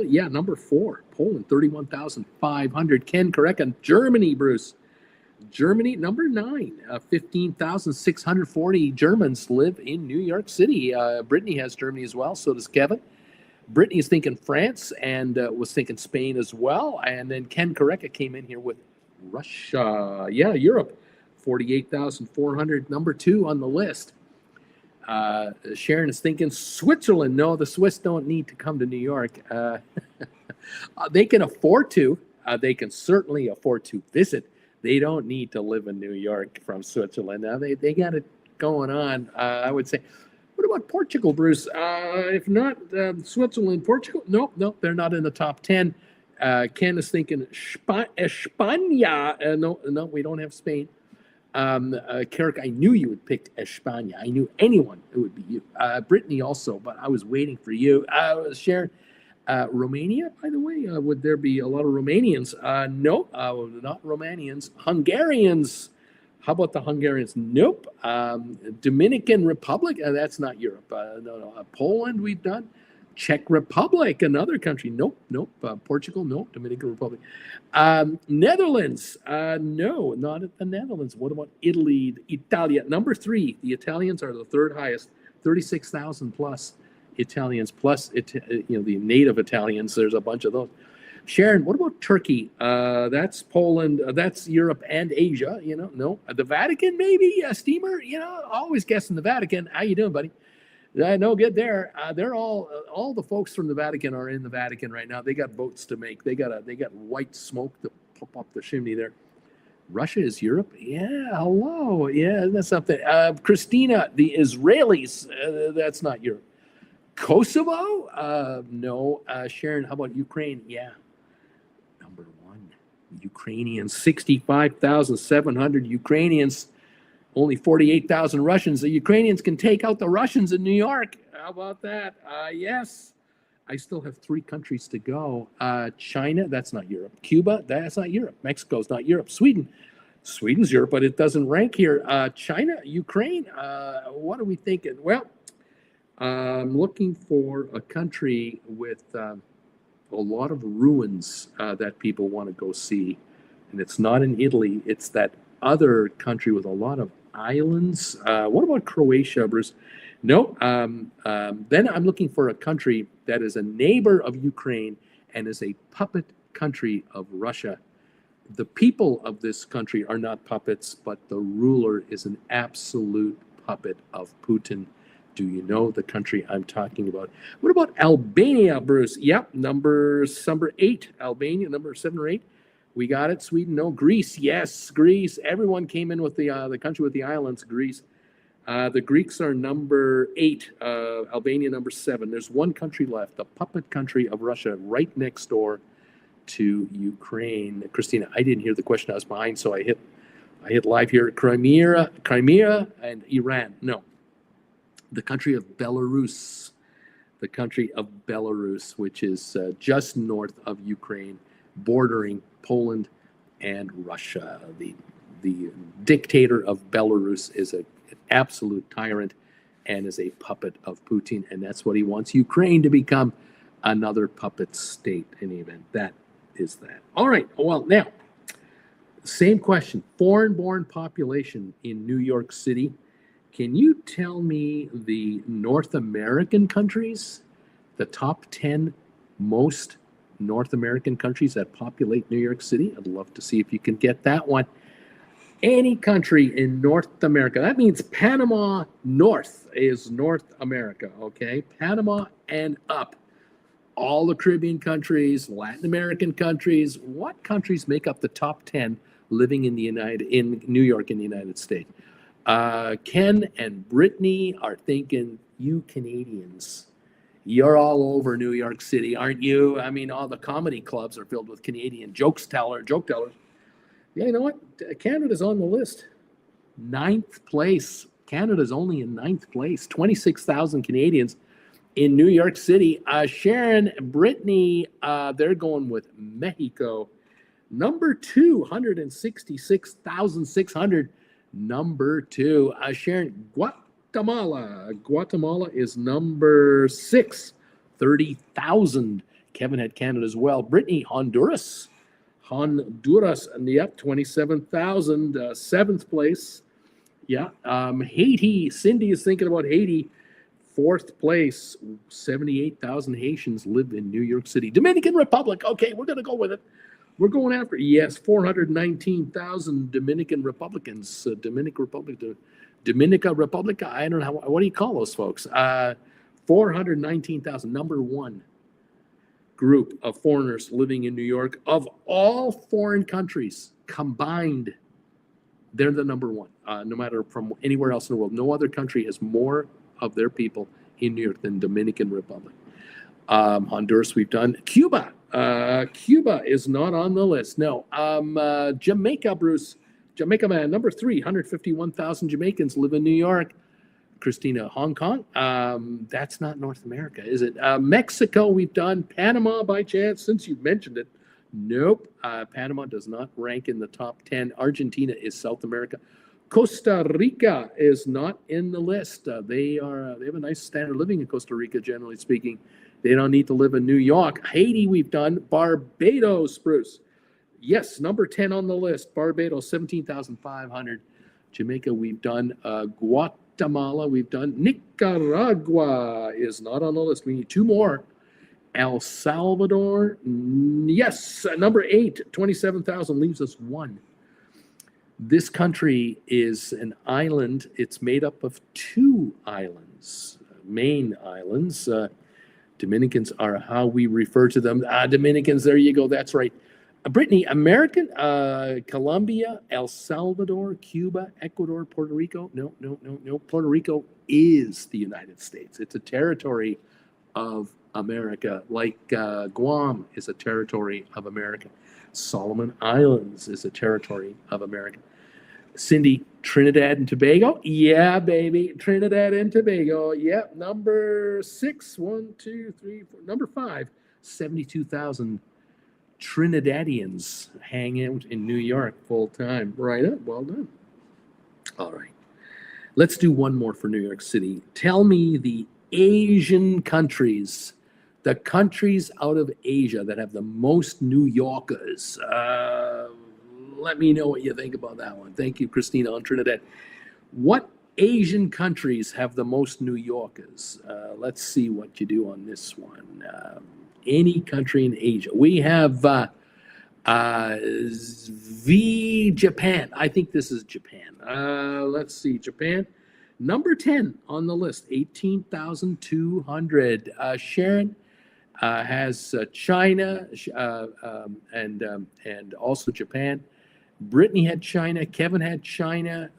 yeah, number 4. Poland, 31,500. Ken, correct. And Germany, Bruce. Germany, number 9, 15,640 Germans live in New York City. Brittany has Germany as well, so does Kevin. Brittany's thinking France and was thinking Spain as well. And then Ken Correcca came in here with Russia. Yeah, Europe, 48,400, number 2 on the list. Sharon is thinking Switzerland. No, the Swiss don't need to come to New York. They can afford to. They can certainly afford to visit. They don't need to live in New York from Switzerland. Now they got it going on. I would say. What about Portugal, Bruce? If not Switzerland, Portugal? Nope, they're not in the top 10. Ken is thinking España. No, we don't have Spain. Carrick, I knew you would pick España. I knew anyone, it would be you. Brittany also, but I was waiting for you. Sharon, Romania, by the way, would there be a lot of Romanians? No, not Romanians. Hungarians. How about the Hungarians? Nope. Dominican Republic? That's not Europe. No. Poland, we've done. Czech Republic, another country. Nope. Portugal, no. Dominican Republic. Netherlands, no, not at the Netherlands. What about Italy? Italia, number 3. The Italians are the 3rd highest, 36,000 plus Italians, plus the native Italians. There's a bunch of those. Sharon, what about Turkey? That's Poland. That's Europe and Asia. No, the Vatican maybe. Steamer. Always guessing the Vatican. How you doing, buddy? No, get there. They're all the folks from the Vatican are in the Vatican right now. They got boats to make. They got white smoke to pop up the chimney there. Russia is Europe. Yeah, hello. Yeah, that's something. Christina, the Israelis. That's not Europe. Kosovo? No. Sharon, how about Ukraine? Yeah. Number one, Ukrainians. 65,700 Ukrainians. Only 48,000 Russians. The Ukrainians can take out the Russians in New York. How about that? Yes. I still have 3 countries to go. China, that's not Europe. Cuba, that's not Europe. Mexico's not Europe. Sweden's Europe, but it doesn't rank here. China, Ukraine, what are we thinking? Well, I'm looking for a country with a lot of ruins that people want to go see. And it's not in Italy. It's that other country with a lot of islands. What about Croatia, Bruce? No. Then I'm looking for a country that is a neighbor of Ukraine and is a puppet country of Russia. The people of this country are not puppets, but the ruler is an absolute puppet of Putin. Do you know the country I'm talking about? What about Albania, Bruce? Yep, number 8. Albania, number 7 or 8. We got it. Sweden, no. Greece, yes, Greece. Everyone came in with the country with the islands, Greece. The Greeks are number 8. Albania, number 7. There's one country left, the puppet country of Russia, right next door to Ukraine. Christina, I didn't hear the question. I was behind, so I hit live here. Crimea, and Iran. No. The country of Belarus. The country of Belarus, which is just north of Ukraine, bordering Poland and Russia. The dictator of Belarus is an absolute tyrant and is a puppet of Putin, and that's what he wants Ukraine to become, another puppet state. In any event, that is that. All right. Well, now, same question. Foreign-born population in New York City. Can you tell me the North American countries, the top 10 most North American countries that populate New York City? I'd love to see if you can get that one. Any country in North America. That means Panama North is North America, okay? Panama and up. All the Caribbean countries, Latin American countries. What countries make up the top 10 living in New York in the United States? Ken and Brittany are thinking, you Canadians. You're all over New York City, aren't you? I mean, all the comedy clubs are filled with Canadian joke tellers. Yeah, you know what? Canada's on the list. 9th place. Canada's only in 9th place. 26,000 Canadians in New York City. Sharon, Brittany, they're going with Mexico. Number 2, 166,600. Number 2. Sharon, Guatemala. Guatemala is number 6, 30,000. Kevin had Canada as well. Brittany, Honduras, yep, 27,000, 7th place. Yeah. Haiti, Cindy is thinking about Haiti. 4th place, 78,000 Haitians live in New York City. Dominican Republic. Okay, we're going to go with it. We're going after, yes, 419,000 Dominican Republicans. Dominica Republica, I don't know, what do you call those folks? 419,000, number 1 group of foreigners living in New York. Of all foreign countries combined, they're the number 1, no matter from anywhere else in the world. No other country has more of their people in New York than Dominican Republic. Honduras, we've done. Cuba. Cuba is not on the list. No. Jamaica, Bruce. Jamaica, man, number 3, 151,000 Jamaicans live in New York. Christina, Hong Kong. That's not North America, is it? Mexico, we've done. Panama, by chance, since you mentioned it. Nope. Panama does not rank in the top 10. Argentina is South America. Costa Rica is not in the list. They have a nice standard of living in Costa Rica, generally speaking. They don't need to live in New York. Haiti, we've done. Barbados, Bruce. Yes, number 10 on the list. Barbados, 17,500. Jamaica, we've done. Guatemala, we've done. Nicaragua is not on the list. We need two more. El Salvador, yes, number 8, 27,000 leaves us one. This country is an island. It's made up of two islands, main islands. Dominicans are how we refer to them. Dominicans, there you go. That's right. Brittany, American, Colombia, El Salvador, Cuba, Ecuador, Puerto Rico. No. Puerto Rico is the United States. It's a territory of America, like Guam is a territory of America. Solomon Islands is a territory of America. Cindy, Trinidad and Tobago? Yeah, baby. Trinidad and Tobago. Yep. Number 6, 1, 2, 3, 4. Number 5, 72,000 Trinidadians hang out in New York full time. Right up. Well done. All right. Let's do one more for New York City. Tell me the Asian countries, the countries out of Asia that have the most New Yorkers. Let me know what you think about that one. Thank you, Christina on Trinidad. What Asian countries have the most New Yorkers? Let's see what you do on this one. Any country in Asia. We have Japan. I think this is Japan. Let's see, Japan. Number 10 on the list, 18,200. Sharon has China and also Japan. Brittany had China. Kevin had China.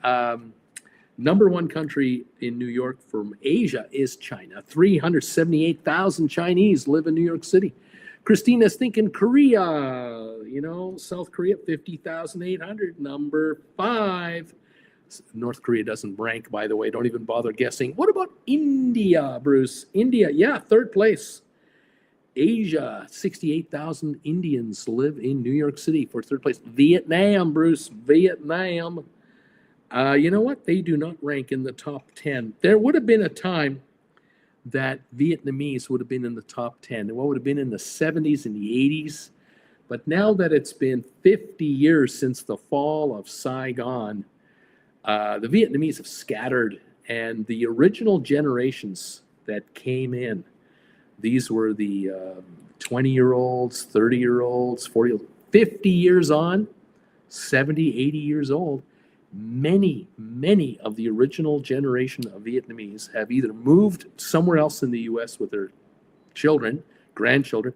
Number 1 country in New York from Asia is China. 378,000 Chinese live in New York City. Christina's thinking Korea. South Korea, 50,800. Number 5. North Korea doesn't rank, by the way. Don't even bother guessing. What about India, Bruce? India, yeah, 3rd place. Asia, 68,000 Indians live in New York City for 3rd place. Vietnam, Bruce, Vietnam. You know what? They do not rank in the top 10. There would have been a time that Vietnamese would have been in the top 10. And what would have been in the 70s and the 80s. But now that it's been 50 years since the fall of Saigon, the Vietnamese have scattered. And the original generations that came in, these were the 20-year-olds, 30-year-olds, 40, 50 years on, 70, 80 years old. Many of the original generation of Vietnamese have either moved somewhere else in the U.S. with their children, grandchildren,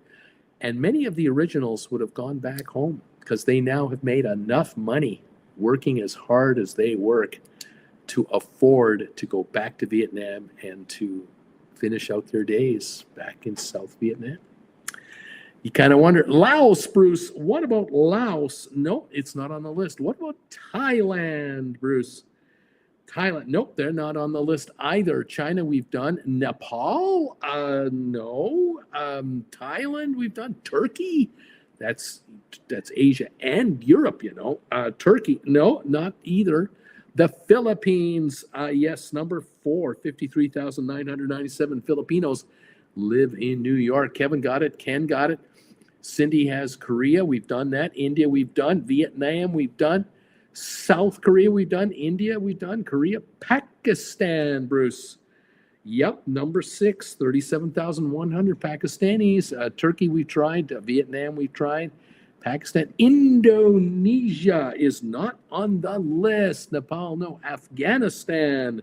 and many of the originals would have gone back home because they now have made enough money working as hard as they work to afford to go back to Vietnam and to finish out their days back in South Vietnam. You kind of wonder, Laos, Bruce, what about Laos? No, it's not on the list. What about Thailand, Bruce? Thailand, nope, they're not on the list either. China, we've done. Nepal, no. Thailand, we've done. Turkey, that's Asia and Europe, Turkey, no, not either. The Philippines, yes, number 4, 53,997 Filipinos live in New York. Kevin got it. Ken got it. Cindy has Korea. We've done that. India, we've done. Vietnam, we've done. South Korea, we've done. India, we've done. Korea. Pakistan, Bruce. Yep, number 6, 37,100 Pakistanis. Turkey, we've tried. Vietnam, we've tried. Pakistan. Indonesia is not on the list. Nepal, no. Afghanistan,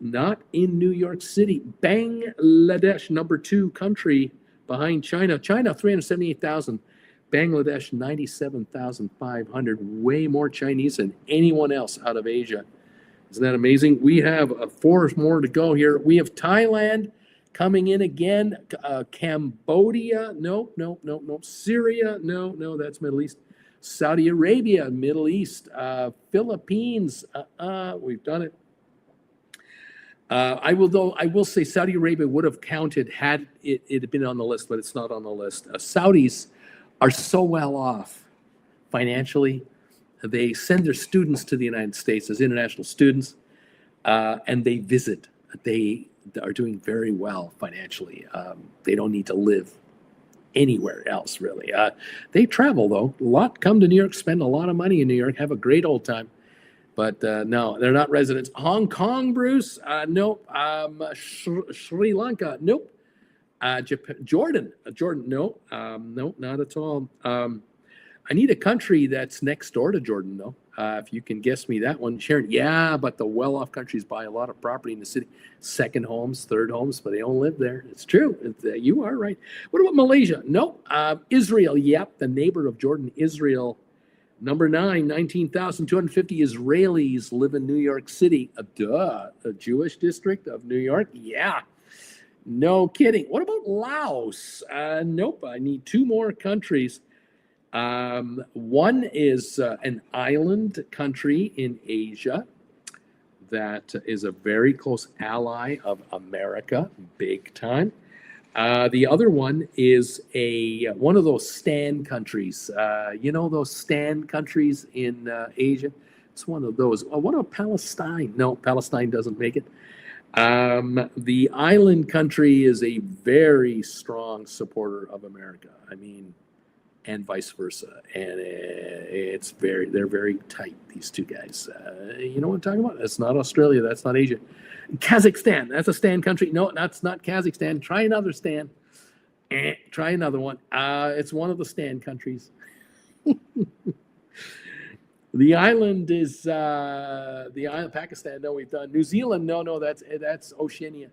not in New York City. Bangladesh, number 2 country behind China. China, 378,000. Bangladesh, 97,500. Way more Chinese than anyone else out of Asia. Isn't that amazing? We have 4 more to go here. We have Thailand coming in again. Cambodia, no. Syria, no, that's Middle East. Saudi Arabia, Middle East. Philippines, we've done it. I will say Saudi Arabia would have counted had it been on the list, but it's not on the list. Saudis are so well off financially. They send their students to the United States as international students, and they visit. They are doing very well financially. They don't need to live anywhere else, really. They travel, though. A lot come to New York, spend a lot of money in New York, have a great old time. But no, they're not residents. Hong Kong, Bruce? Nope. Sri Lanka? Nope. Jordan? Jordan? No. No, not at all. I need a country that's next door to Jordan, though. If you can guess me that one, Sharon. Yeah, but the well-off countries buy a lot of property in the city. Second homes, third homes, but they don't live there. It's true. You are right. What about Malaysia? No. Israel. Yep, the neighbor of Jordan, Israel. Number 9, 19,250 Israelis live in New York City. A Jewish district of New York? Yeah. No kidding. What about Laos? Nope. I need 2 more countries. One is an island country in Asia that is a very close ally of America, big time. The other one is one of those stand countries. Those stand countries in Asia? It's one of those. What about Palestine? No, Palestine doesn't make it. The island country is a very strong supporter of America. And vice versa. And they're very tight, these two guys. You know what I'm talking about? That's not Australia. That's not Asia. Kazakhstan, that's a stand country. No, that's not Kazakhstan. Try another stand. Try another one. It's one of the stand countries. The island is the island. Pakistan, no, we've done. New Zealand, no, that's Oceania.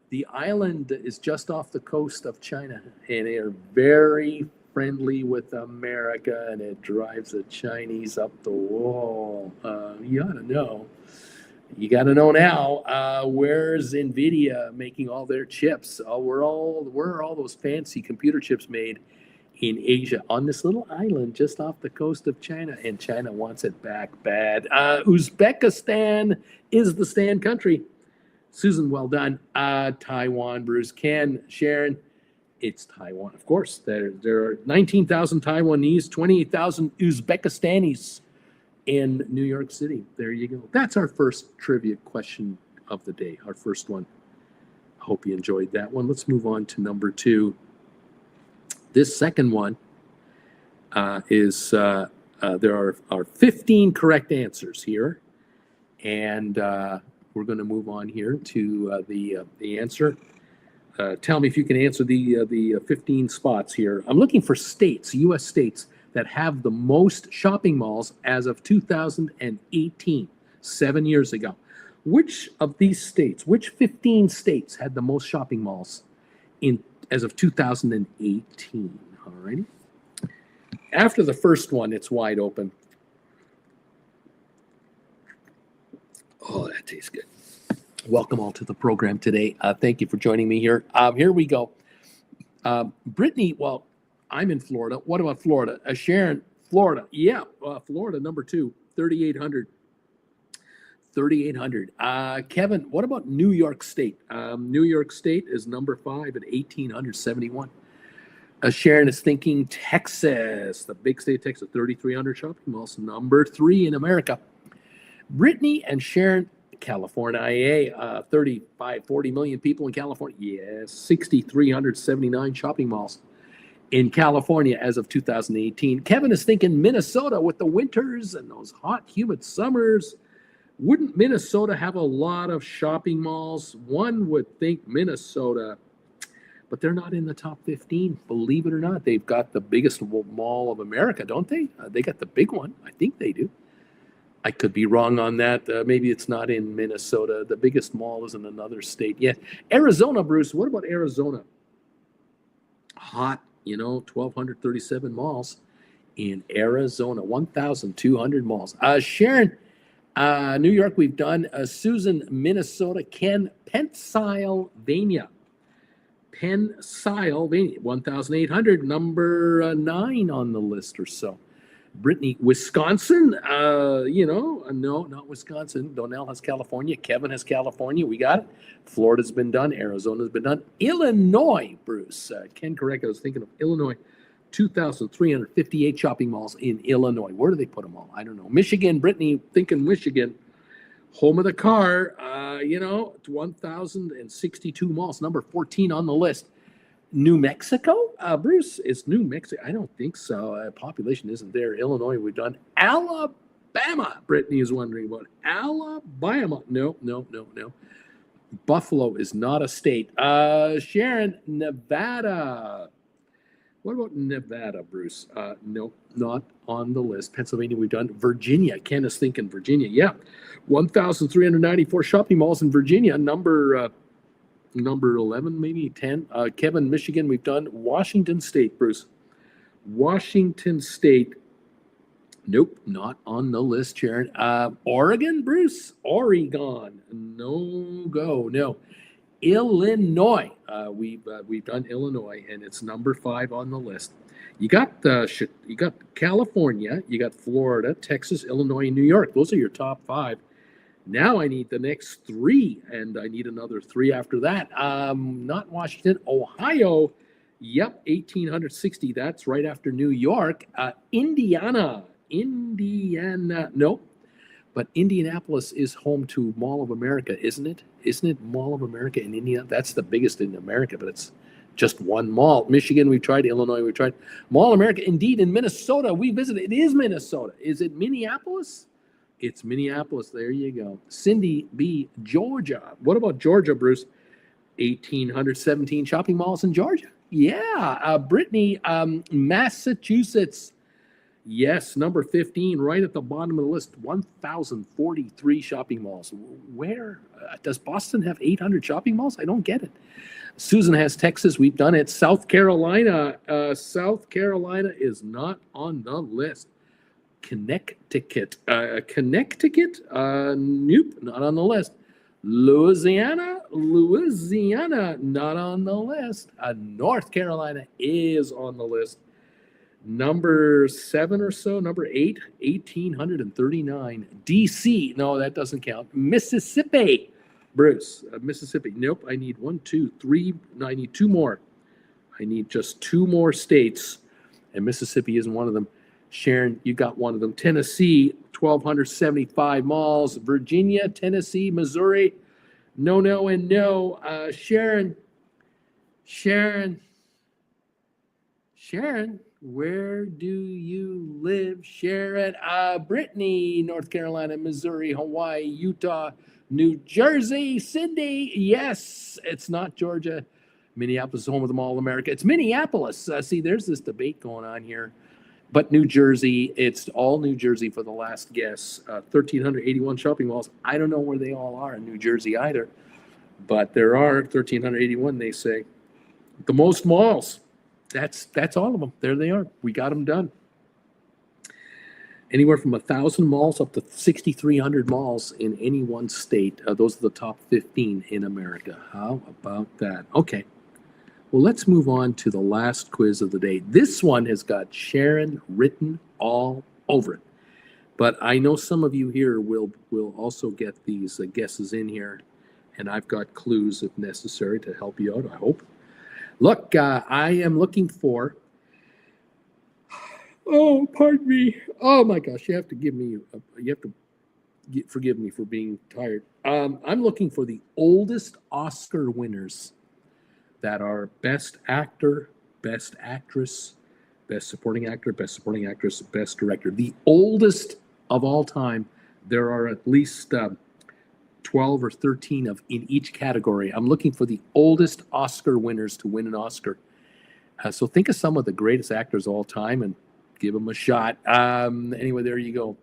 The island is just off the coast of China, and they are very friendly with America, and it drives the Chinese up the wall. You ought to know. You got to know now. Where's NVIDIA making all their chips? Where are all those fancy computer chips made? In Asia, on this little island just off the coast of China, and China wants it back bad. Uzbekistan is the stand country. Susan, well done. Taiwan, Bruce, Ken, Sharon. It's Taiwan, of course. There are 19,000 Taiwanese, 28,000 Uzbekistanis in New York City. There you go. That's our first trivia question of the day, our first one. I hope you enjoyed that one. Let's move on to number 2. This second one is there are 15 correct answers here, and we're going to move on here to the answer. Tell me if you can answer the 15 spots here. I'm looking for states, U.S. states, that have the most shopping malls as of 2018, 7 years ago. Which of these states, which 15 states had the most shopping malls as of 2018? All righty. After the first one, it's wide open. Oh, that tastes good. Welcome all to the program today. Thank you for joining me here. Here we go. Brittany, well, I'm in Florida. What about Florida? Sharon, Florida. Yeah, Florida, number 2, 3,800. 3,800. Kevin, what about New York State? New York State is number 5 at 1,871. Sharon is thinking Texas, the big state of Texas, 3,300 shopping malls, number 3 in America. Brittany and Sharon, California, 40 million people in California. Yes, 6,379 shopping malls in California as of 2018. Kevin is thinking Minnesota with the winters and those hot, humid summers. Wouldn't Minnesota have a lot of shopping malls? One would think Minnesota, but they're not in the top 15. Believe it or not, they've got the biggest mall of America, don't they? They got the big one. I think they do. I could be wrong on that. Maybe it's not in Minnesota. The biggest mall is in another state. Yeah. Arizona, Bruce. What about Arizona? Hot, 1,237 malls in Arizona. 1,200 malls. Sharon, New York, we've done. Susan, Minnesota. Ken, Pennsylvania. 1,800, number 9 on the list or so. Brittany, Wisconsin. No, not Wisconsin. Donnell has California. Kevin has California. We got it. Florida's been done. Arizona's been done. Illinois, Bruce. Ken, correct. I was thinking of Illinois. 2,358 shopping malls in Illinois. Where do they put them all? I don't know. Michigan, Brittany, thinking Michigan. Home of the car, 1,062 malls, number 14 on the list. New Mexico, Bruce, is New Mexico? I don't think so. Population isn't there. Illinois, we've done. Alabama, Alabama. Brittany is wondering about Alabama. No. Buffalo is not a state. Sharon, Nevada. What about Nevada, Bruce? No, not on the list. Pennsylvania, we've done. Virginia. Ken is thinking Virginia. Yeah. 1,394 shopping malls in Virginia. Number 11, maybe 10. Kevin, Michigan, we've done. Washington State, Bruce. Washington State. Nope, not on the list, Sharon. Oregon, Bruce? Oregon. No go. No. Illinois. We've done Illinois, and it's number 5 on the list. You got California, you got Florida, Texas, Illinois, and New York. Those are your top 5. Now I need the next 3, and I need another 3 after that. Not Washington, Ohio. Yep, 1,860. That's right after New York. Indiana. Nope. But Indianapolis is home to Mall of America, isn't it? Isn't it Mall of America in Indiana? That's the biggest in America, but it's just one mall. Michigan, we've tried. Illinois, we've tried. Mall of America, indeed, in Minnesota, we visited. It is Minnesota. Is it Minneapolis? It's Minneapolis. There you go. Cindy B., Georgia. What about Georgia, Bruce? 1,817 shopping malls in Georgia. Yeah. Brittany, Massachusetts. Yes, number 15, right at the bottom of the list, 1,043 shopping malls. Where does Boston have 800 shopping malls? I don't get it. Susan has Texas. We've done it. South Carolina. South Carolina is not on the list. Connecticut. Connecticut? Nope, not on the list. Louisiana, not on the list. North Carolina is on the list. Number 7 or so, number 8, 1,839. DC, no, that doesn't count. Mississippi, Bruce, Mississippi. Nope, I need 1, 2, 3. No, I need 2 more. I need just 2 more states, and Mississippi isn't one of them. Sharon, you got one of them. Tennessee, 1,275 malls. Virginia, Tennessee, Missouri. No, and no. Sharon, where do you live? Sharon, Brittany, North Carolina, Missouri, Hawaii, Utah, New Jersey, Cindy. Yes, it's not Georgia. Minneapolis is home of the Mall of America. It's Minneapolis. See, there's this debate going on here. But New Jersey, it's all New Jersey for the last guess. 1,381 shopping malls. I don't know where they all are in New Jersey either. But there are 1,381, they say. The most malls. That's all of them. There they are. We got them done. Anywhere from 1,000 malls up to 6,300 malls in any one state. Those are the top 15 in America. How about that? Okay. Well, let's move on to the last quiz of the day. This one has got Sharon written all over it. But I know some of you here will also get these guesses in here. And I've got clues if necessary to help you out, I hope. Look, I am looking for, oh, pardon me. Oh my gosh, you have to forgive me for being tired. I'm looking for the oldest Oscar winners that are Best Actor, Best Actress, Best Supporting Actor, Best Supporting Actress, Best Director. The oldest of all time. There are at least 12 or 13 in each category. I'm looking for the oldest Oscar winners to win an Oscar. So think of some of the greatest actors of all time and give them a shot. Anyway, there you go.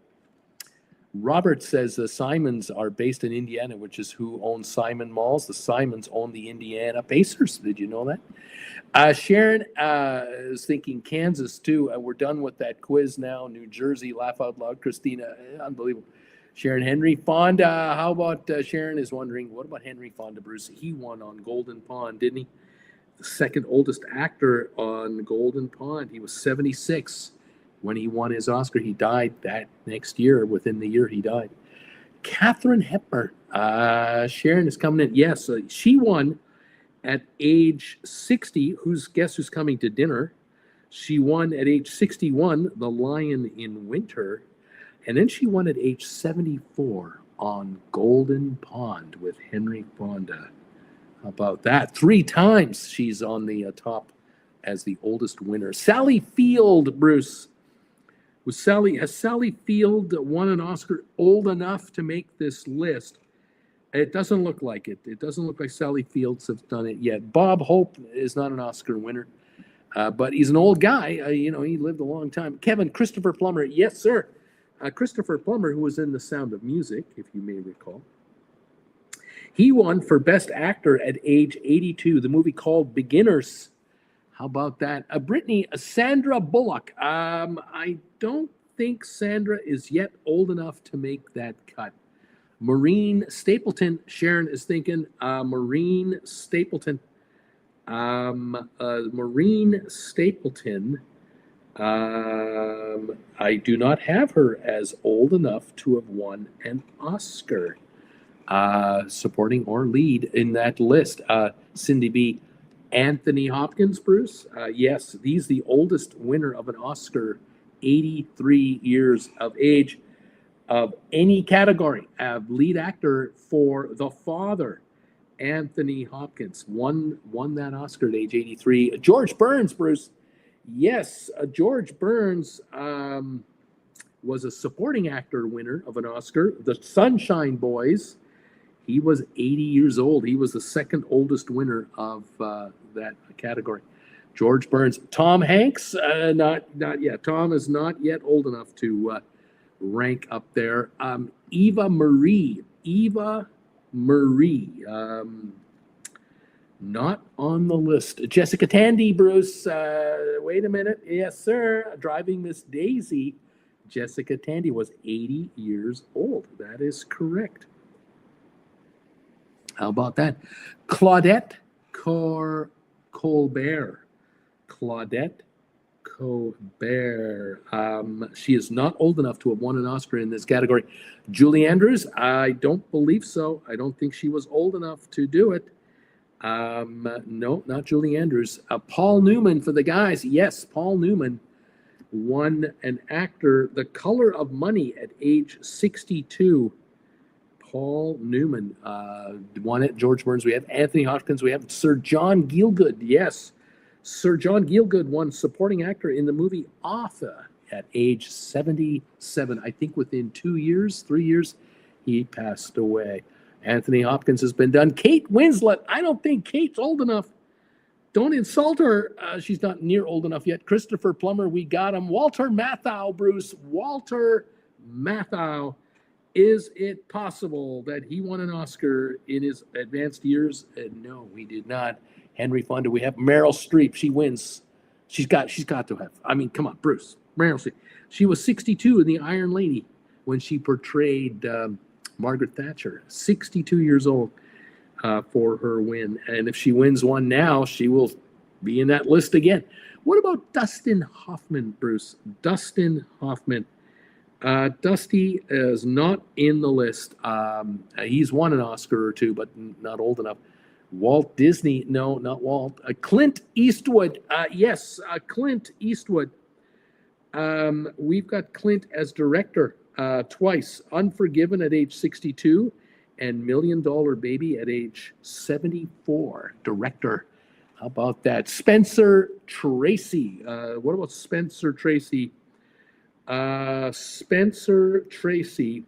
Robert says the Simons are based in Indiana, which is who owns Simon Malls. The Simons own the Indiana Pacers. Did you know that? Sharon is thinking Kansas, too. We're done with that quiz now. New Jersey, laugh out loud. Christina, unbelievable. Sharon, Henry Fonda. How about Sharon is wondering, what about Henry Fonda, Bruce? He won on Golden Pond, didn't he? The second oldest actor on Golden Pond. He was 76 when he won his Oscar. He died that next year. Within the year, he died. Katharine Hepburn. Sharon is coming in. Yes, she won at age 60. Guess who's coming to dinner? She won at age 61, The Lion in Winter. And then she won at age 74 on Golden Pond with Henry Fonda. How about that? 3 times she's on the top as the oldest winner. Sally Field, Bruce. Has Sally Field won an Oscar old enough to make this list? It doesn't look like it. It doesn't look like Sally Fields has done it yet. Bob Hope is not an Oscar winner, but he's an old guy. He lived a long time. Christopher Plummer, yes, sir. Christopher Plummer, who was in The Sound of Music, if you may recall. He won for Best Actor at age 82. The movie called Beginners. How about that? Sandra Bullock. I don't think Sandra is yet old enough to make that cut. Maureen Stapleton. Sharon is thinking Maureen Stapleton. Maureen Stapleton. I do not have her as old enough to have won an Oscar, supporting or lead in that list. Cindy B. Anthony Hopkins, Bruce. Yes, he's the oldest winner of an Oscar, 83 years of age, of any category. Lead actor for The Father, Anthony Hopkins, won that Oscar at age 83. George Burns, Bruce. Yes, George Burns was a supporting actor winner of an Oscar. The Sunshine Boys. He was 80 years old. He was the second oldest winner of that category. George Burns. Tom Hanks, not yet. Tom is not yet old enough to rank up there. Eva Marie. Not on the list. Jessica Tandy, Bruce. Wait a minute. Yes, sir. Driving Miss Daisy. Jessica Tandy was 80 years old. That is correct. How about that? Claudette Colbert. Claudette Colbert. She is not old enough to have won an Oscar in this category. Julie Andrews. I don't believe so. I don't think she was old enough to do it. No, not Julie Andrews. Paul Newman for the guys. Yes, Paul Newman won an actor, The Color of Money, at age 62. Paul Newman won it. George Burns. We have Anthony Hopkins. We have Sir John Gielgud. Yes, Sir John Gielgud won supporting actor in the movie Arthur at age 77. I think within 3 years, he passed away. Anthony Hopkins has been done. Kate Winslet. I don't think Kate's old enough. Don't insult her. She's not near old enough yet. Christopher Plummer, we got him. Walter Matthau, Bruce. Walter Matthau. Is it possible that he won an Oscar in his advanced years? No, he did not. Henry Fonda. We have Meryl Streep. She wins. She's got to have. I mean, come on, Bruce. Meryl Streep. She was 62 in The Iron Lady when she portrayed Margaret Thatcher. 62 years old for her win. And if she wins one now, she will be in that list again. What about Dustin Hoffman, Bruce? Dustin Hoffman. Dusty is not in the list. He's won an Oscar or two, but not old enough. Walt Disney, no, not Walt. Clint Eastwood, yes, Clint Eastwood. We've got Clint as director twice. Unforgiven at age 62 and $1 Million Baby at age 74. Director. How about that? Spencer Tracy. What about Spencer Tracy? Spencer Tracy,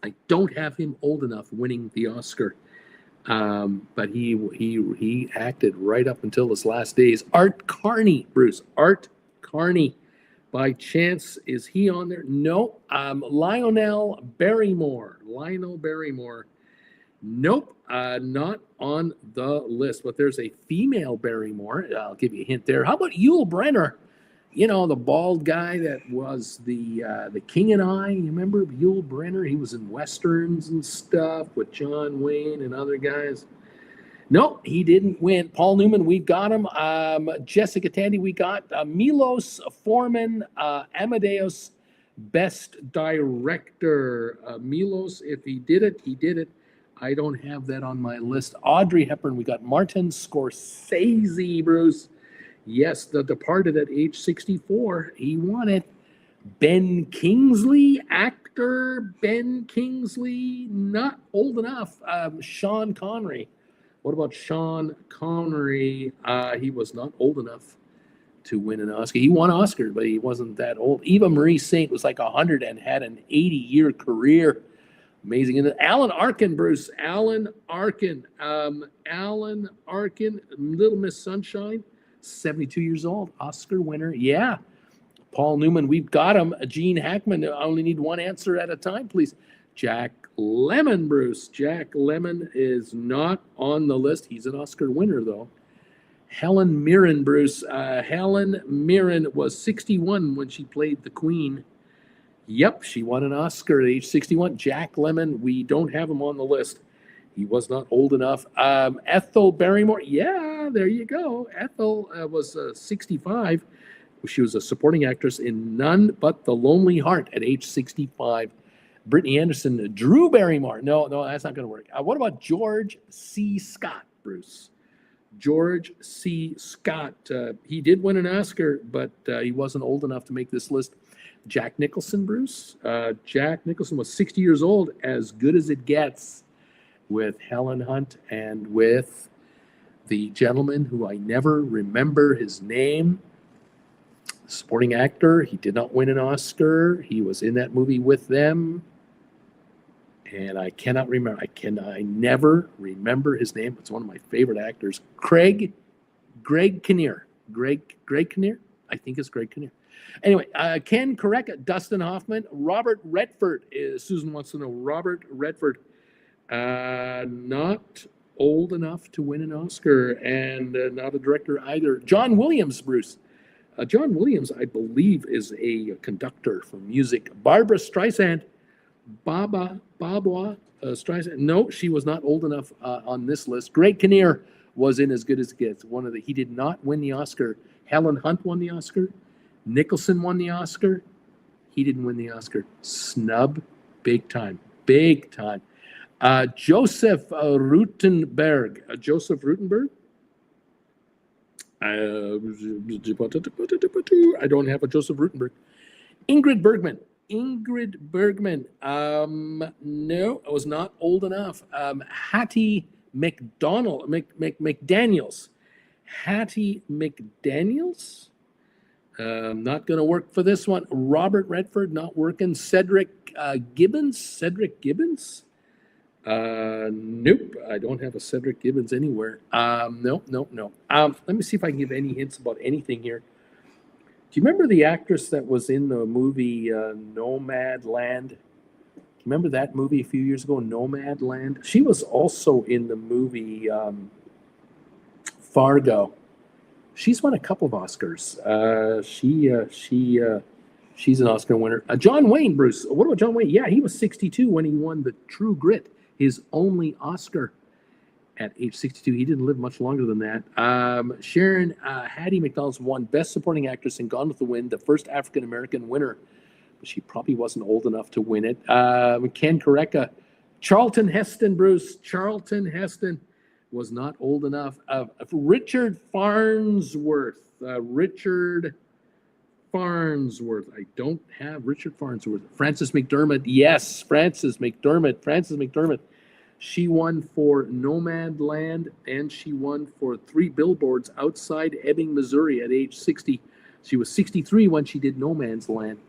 I don't have him old enough winning the Oscar, but he acted right up until his last days. Art Carney, Bruce. Art Carney. By chance, is he on there? No. Lionel Barrymore. Nope. Not on the list, but there's a female Barrymore. I'll give you a hint there. How about Yul Brynner? You know, the bald guy that was the King and I. You remember Yul Brynner? He was in Westerns and stuff with John Wayne and other guys. No, he didn't win. Paul Newman, we got him. Jessica Tandy, we got Milos Forman, Amadeus, Best Director. Milos, if he did it, he did it. I don't have that on my list. Audrey Hepburn, we got Martin Scorsese, Bruce. Yes, The Departed at age 64. He won it. Ben Kingsley, actor Ben Kingsley, not old enough. Sean Connery. What about Sean Connery? He was not old enough to win an Oscar. He won Oscar, but he wasn't that old. Eva Marie Saint was like 100 and had an 80-year career. Amazing. And then Alan Arkin, Bruce. Alan Arkin. Little Miss Sunshine, 72 years old, Oscar winner. Yeah. Paul Newman, we've got him. Gene Hackman, I only need one answer at a time, please. Jack Lemmon, Bruce. Jack Lemmon is not on the list. He's an Oscar winner, though. Helen Mirren, Bruce. Helen Mirren was 61 when she played the Queen. Yep, she won an Oscar at age 61. Jack Lemmon, we don't have him on the list. He was not old enough. Ethel Barrymore, yeah, there you go. Ethel was 65. She was a supporting actress in None But the Lonely Heart at age 65. Brittany Anderson, Drew Barrymore. No, that's not going to work. What about George C. Scott, Bruce? George C. Scott. He did win an Oscar, but he wasn't old enough to make this list. Jack Nicholson, Bruce. Jack Nicholson was 60 years old, As Good as It Gets, with Helen Hunt and with the gentleman who I never remember his name. Supporting actor. He did not win an Oscar. He was in that movie with them. And I cannot remember. I never remember his name. It's one of my favorite actors. Greg Kinnear. Greg Kinnear? I think it's Greg Kinnear. Anyway, Ken Correcca, Dustin Hoffman, Robert Redford. Susan wants to know, Robert Redford, not old enough to win an Oscar and not a director either. John Williams, Bruce. John Williams, I believe, is a conductor for music. Barbara Streisand, Barbara Streisand. No, she was not old enough on this list. Greg Kinnear was in As Good as It Gets. He did not win the Oscar. Helen Hunt won the Oscar. Nicholson won the Oscar. He didn't win the Oscar. Snub, big time. Joseph Rutenberg. Joseph Rutenberg? I don't have a Joseph Rutenberg. Ingrid Bergman. No, I was not old enough. Hattie McDaniels. Hattie McDaniels? Not going to work for this one. Robert Redford, not working. Cedric Gibbons? Nope, I don't have a Cedric Gibbons anywhere. No. Let me see if I can give any hints about anything here. Do you remember the actress that was in the movie Nomadland? Do you remember that movie a few years ago, Nomadland? She was also in the movie Fargo. She's won a couple of Oscars. She's an Oscar winner. John Wayne, Bruce. What about John Wayne? Yeah, he was 62 when he won the True Grit, his only Oscar at age 62. He didn't live much longer than that. Sharon Hattie McDonald won Best Supporting Actress in Gone with the Wind, the first African-American winner. But she probably wasn't old enough to win it. Ken Correcca. Charlton Heston, Bruce. Charlton Heston was not old enough. Richard Farnsworth. Richard Farnsworth. I don't have Richard Farnsworth. Frances McDermott. Yes, Frances McDermott. She won for Nomadland, and she won for 3 Billboards Outside Ebbing, Missouri at age 60. She was 63 when she did No Man's Land.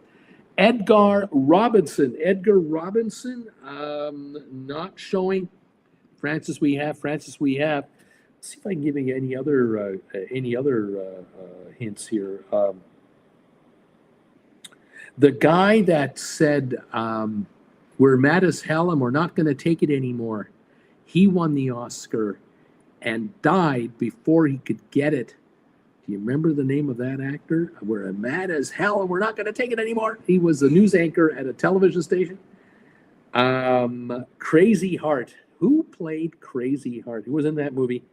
Edgar Robinson. Not showing. Francis, we have. Let's see if I can give you any other hints here. The guy that said, we're mad as hell and we're not going to take it anymore, he won the Oscar and died before he could get it. Do you remember the name of that actor? We're mad as hell and we're not going to take it anymore. He was a news anchor at a television station. Crazy Heart. Who played Crazy Heart? Who was in that movie?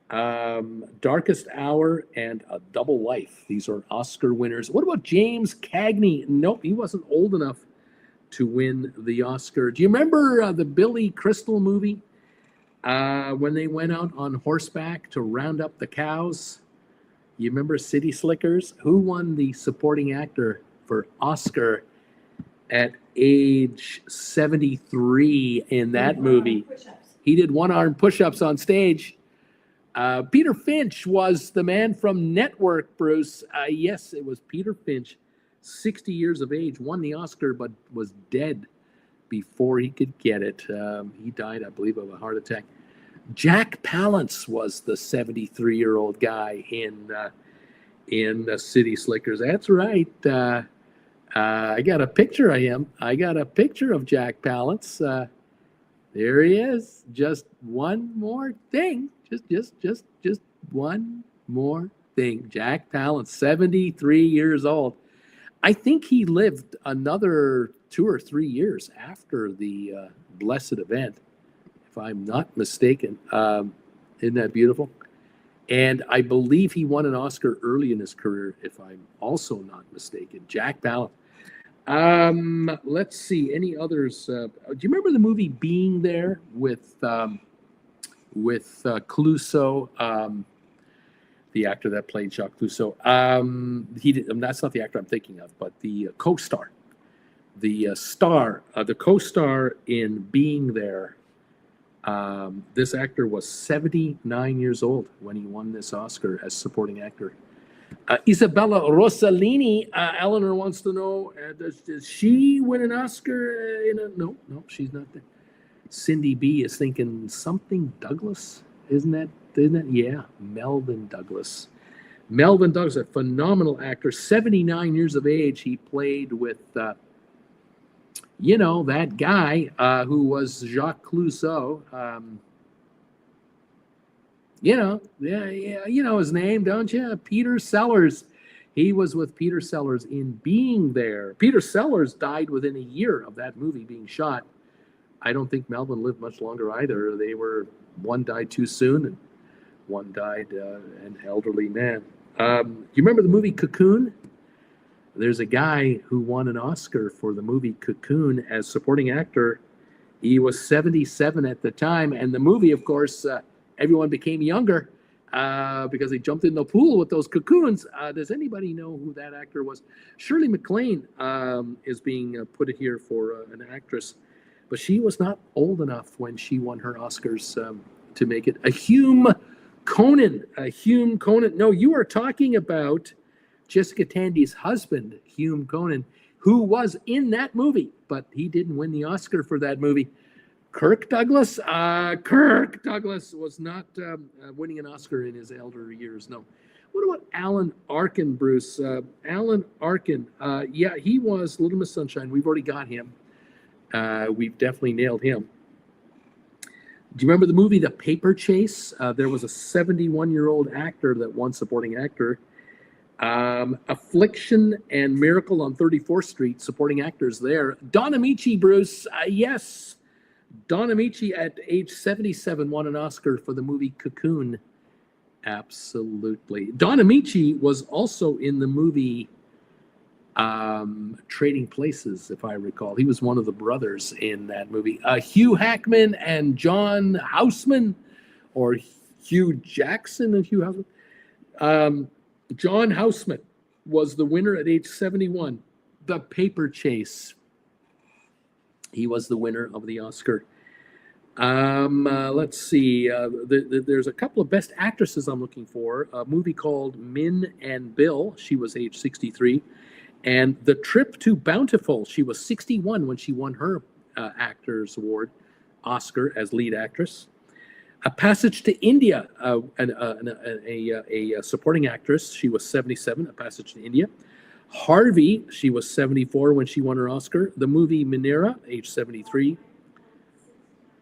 Darkest Hour and A Double Life. These are Oscar winners. What about James Cagney? Nope, he wasn't old enough to win the Oscar. Do you remember the Billy Crystal movie? When they went out on horseback to round up the cows? You remember City Slickers? Who won the supporting actor for Oscar at age 73 in that movie? He did one-arm push-ups on stage. Peter Finch was the man from Network, Bruce. Yes, it was Peter Finch, 60 years of age, won the Oscar, but was dead before he could get it. He died, I believe, of a heart attack. Jack Palance was the 73-year-old guy in City Slickers. That's right. I got a picture of him. I got a picture of Jack Palance. There he is. Just one more thing. Just one more thing. Jack Palance, 73 years old. I think he lived another 2 or 3 years after the blessed event, if I'm not mistaken. Isn't that beautiful? And I believe he won an Oscar early in his career, if I'm also not mistaken. Jack Palance. Let's see. Any others? Do you remember the movie Being There with Clouseau, the actor that played Jacques Clouseau? That's not the actor I'm thinking of, but the co-star, the co-star in Being There. This actor was 79 years old when he won this Oscar as supporting actor. Isabella Rossellini, Eleanor wants to know, does she win an Oscar? No, she's not there. Cindy B is thinking something Douglas, isn't that? Yeah, Melvin Douglas. Melvin Douglas, a phenomenal actor, 79 years of age. He played with, that guy who was Jacques Clouseau. You know his name, don't you? Peter Sellers. He was with Peter Sellers in Being There. Peter Sellers died within a year of that movie being shot. I don't think Melvin lived much longer either. One died too soon, and one died an elderly man. You remember the movie Cocoon? There's a guy who won an Oscar for the movie Cocoon as supporting actor. He was 77 at the time, and the movie, of course, everyone became younger because they jumped in the pool with those cocoons. Does anybody know who that actor was? Shirley MacLaine is being put here for an actress, but she was not old enough when she won her Oscars to make it. Hume Conan. No, you are talking about Jessica Tandy's husband, Hume Conan, who was in that movie, but he didn't win the Oscar for that movie. Kirk Douglas? Kirk Douglas was not winning an Oscar in his elder years, no. What about Alan Arkin, Bruce? Alan Arkin, yeah, he was Little Miss Sunshine. We've already got him. We've definitely nailed him. Do you remember the movie The Paper Chase? There was a 71-year-old actor that won supporting actor. Affliction and Miracle on 34th Street, supporting actors there. Don Amici, Bruce, yes. Don Amici at age 77 won an Oscar for the movie Cocoon. Absolutely. Don Amici was also in the movie Trading Places, if I recall. He was one of the brothers in that movie. Hugh Hackman and John Houseman, or Hugh Jackson and Hugh Houseman. John Houseman was the winner at age 71. The Paper Chase. He was the winner of the Oscar. Let's see. There's a couple of best actresses I'm looking for. A movie called Min and Bill. She was age 63. And The Trip to Bountiful. She was 61 when she won her Actors Award Oscar as lead actress. A Passage to India, a supporting actress. She was 77, A Passage to India. Harvey, she was 74 when she won her Oscar. The movie Minera, age 73.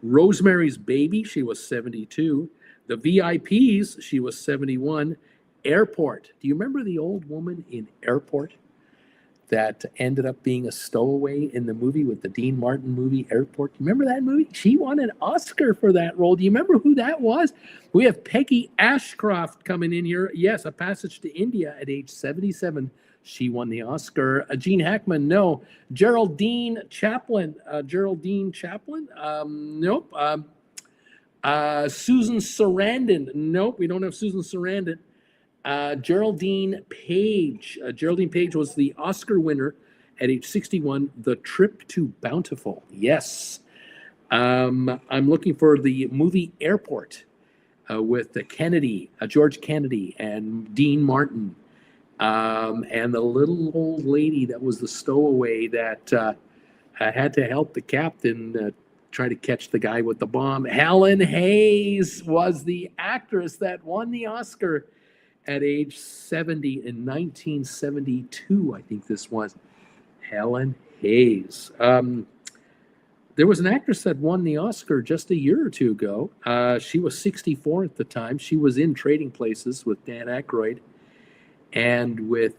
Rosemary's Baby, she was 72. The VIPs, she was 71. Airport. Do you remember the old woman in Airport that ended up being a stowaway in the movie with the Dean Martin movie Airport? Do you remember that movie? She won an Oscar for that role. Do you remember who that was? We have Peggy Ashcroft coming in here. Yes, A Passage to India at age 77. She won the Oscar. Gene Hackman, no. Geraldine Chaplin. Nope. Susan Sarandon. Nope, we don't have Susan Sarandon. Geraldine Page. Geraldine Page was the Oscar winner at age 61. The Trip to Bountiful. Yes. I'm looking for the movie Airport. with Kennedy, George Kennedy, and Dean Martin, and the little old lady that was the stowaway that had to help the captain try to catch the guy with the bomb. Helen Hayes was the actress that won the Oscar at age 70 in 1972. I think this was Helen Hayes. There was an actress that won the Oscar just a year or two ago. She was 64 at the time. She was in Trading Places with Dan Aykroyd and with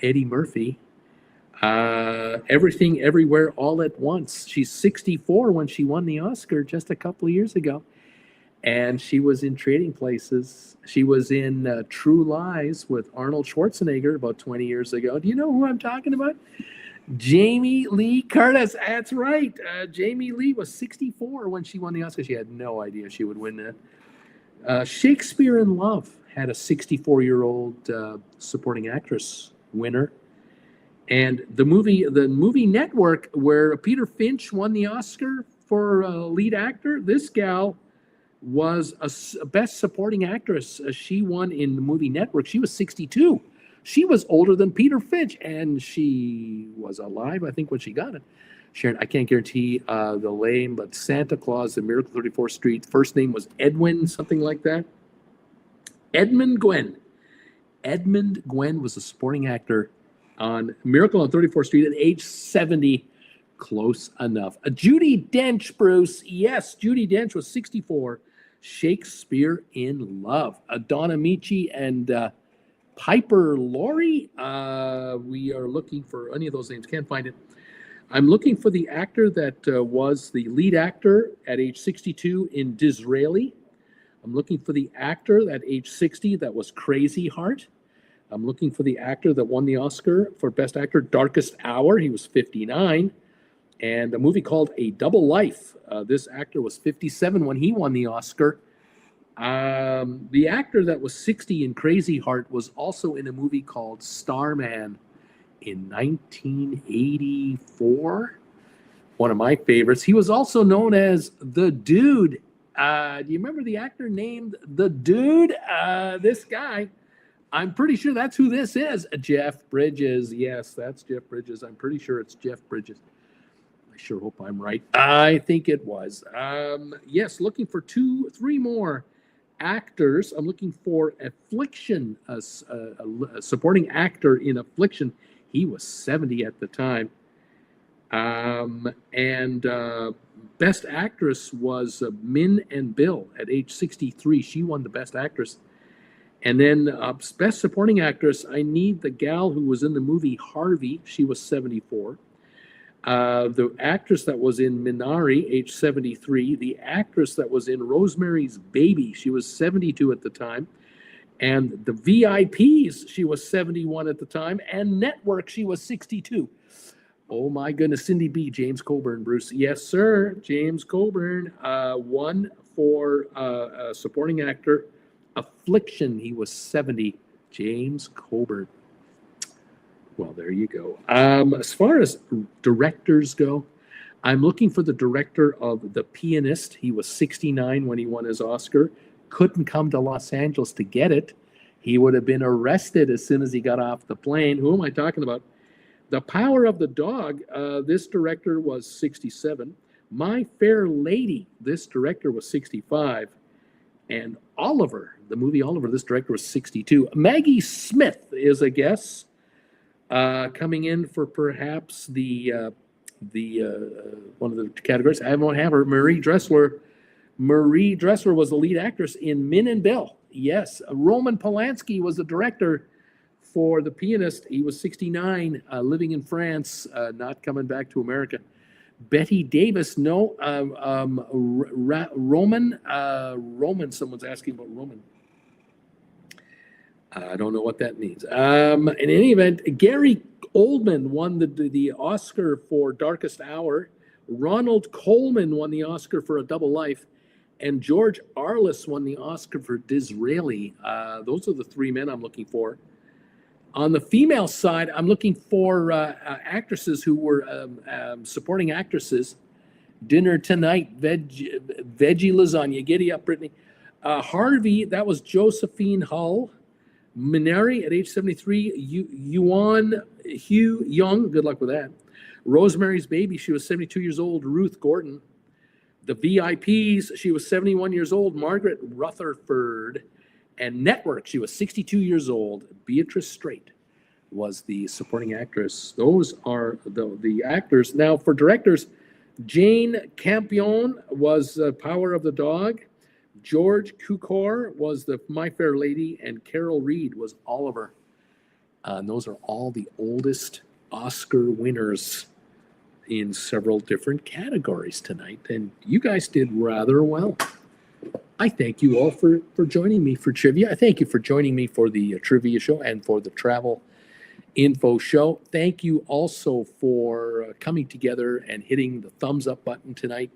Eddie Murphy. Everything, Everywhere, All at Once. She's 64 when she won the Oscar just a couple of years ago. And she was in Trading Places. She was in True Lies with Arnold Schwarzenegger about 20 years ago. Do you know who I'm talking about? Jamie Lee Curtis. That's right. Jamie Lee was 64 when she won the Oscar. She had no idea she would win that. Shakespeare in Love had a 64-year-old supporting actress winner. And the movie Network, where Peter Finch won the Oscar for lead actor, this gal was a best supporting actress. She won in the movie Network. She was 62. She was older than Peter Finch, and she was alive, I think, when she got it. Sharon, I can't guarantee the name, but Santa Claus, The Miracle 34th Street. First name was Edwin, something like that. Edmund Gwenn. Edmund Gwenn was a supporting actor on Miracle on 34th Street at age 70. Close enough. Judi Dench, Bruce. Yes, Judi Dench was 64. Shakespeare in Love. Donna Michi and Piper Laurie. We are looking for any of those names. Can't find it. I'm looking for the actor that was the lead actor at age 62 in Disraeli. I'm looking for the actor at age 60 that was Crazy Heart. I'm looking for the actor that won the Oscar for Best Actor, Darkest Hour. He was 59. And a movie called A Double Life. This actor was 57 when he won the Oscar. The actor that was 60 in Crazy Heart was also in a movie called Starman in 1984. One of my favorites. He was also known as The Dude. Do you remember the actor named The Dude? This guy. I'm pretty sure that's who this is. Jeff Bridges. Yes, that's Jeff Bridges. I'm pretty sure it's Jeff Bridges. I sure hope I'm right. I think it was. Yes, looking for 3 more actors. I'm looking for Affliction, a supporting actor in Affliction. He was 70 at the time. And Best Actress was Min and Bill at age 63. She won the Best Actress. And then Best Supporting Actress, I need the gal who was in the movie Harvey. She was 74. The actress that was in Minari, age 73. The actress that was in Rosemary's Baby, she was 72 at the time. And the VIPs, she was 71 at the time. And Network, she was 62. Oh my goodness, Cindy B, James Coburn, Bruce. Yes, sir, James Coburn won for supporting actor. Affliction, he was 70. James Coburn. Well, there you go. As far as directors go, I'm looking for the director of The Pianist. He was 69 when he won his Oscar. Couldn't come to Los Angeles to get it. He would have been arrested as soon as he got off the plane. Who am I talking about? The Power of the Dog, this director was 67. My Fair Lady, this director was 65. And Oliver, the movie Oliver, this director was 62. Maggie Smith is a guest coming in for perhaps the one of the categories. I won't have her. Marie Dressler. Marie Dressler was the lead actress in Min and Bill. Yes. Roman Polanski was the director for The Pianist. He was 69, living in France, not coming back to America. Betty Davis, no. Roman, someone's asking about Roman. I don't know what that means. In any event, Gary Oldman won the Oscar for Darkest Hour. Ronald Colman won the Oscar for A Double Life. And George Arliss won the Oscar for Disraeli. Those are the 3 men I'm looking for. On the female side, I'm looking for actresses who were supporting actresses. Dinner Tonight, Veggie Lasagna. Giddy up, Brittany. Harvey, that was Josephine Hull. Minari at age 73. Yuan Hugh Young, good luck with that. Rosemary's Baby, she was 72 years old. Ruth Gordon. The VIPs, she was 71 years old. Margaret Rutherford. And Network, she was 62 years old. Beatrice Straight was the supporting actress. Those are the actors. Now, for directors, Jane Campion was Power of the Dog. George Cukor was the My Fair Lady, and Carol Reed was Oliver. And those are all the oldest Oscar winners in several different categories tonight. And you guys did rather well. I thank you all for joining me for trivia. I thank you for joining me for the trivia show and for the travel info show. Thank you also for coming together and hitting the thumbs up button tonight.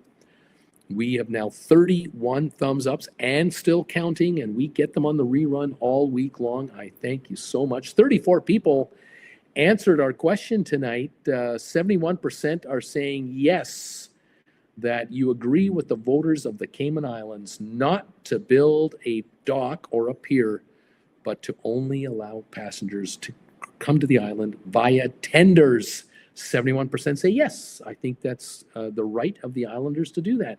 We have now 31 thumbs ups and still counting, and we get them on the rerun all week long. I thank you so much. 34 people answered our question tonight. 71% are saying yes, that you agree with the voters of the Cayman Islands not to build a dock or a pier, but to only allow passengers to come to the island via tenders. 71% say yes. I think that's the right of the islanders to do that.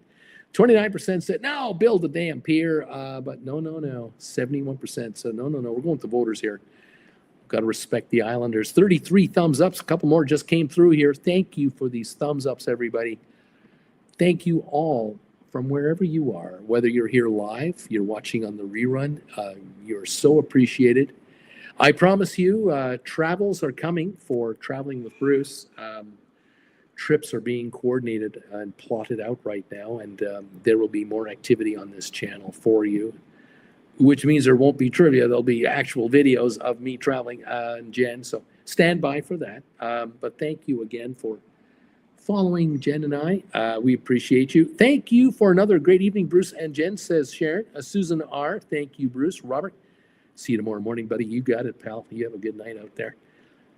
29% said, no, build a damn pier. But no. 71% said, no. We're going with the voters here. Got to respect the islanders. 33 thumbs ups. A couple more just came through here. Thank you for these thumbs ups, everybody. Thank you all from wherever you are, whether you're here live, you're watching on the rerun. You're so appreciated. I promise you, travels are coming for Traveling with Bruce. Trips are being coordinated and plotted out right now, and there will be more activity on this channel for you, which means there won't be trivia. There'll be actual videos of me traveling and Jen, so stand by for that. But thank you again for following Jen and I. We appreciate you. Thank you for another great evening, Bruce and Jen, says Sharon. Susan R., thank you, Bruce. Robert, see you tomorrow morning, buddy. You got it, pal. You have a good night out there.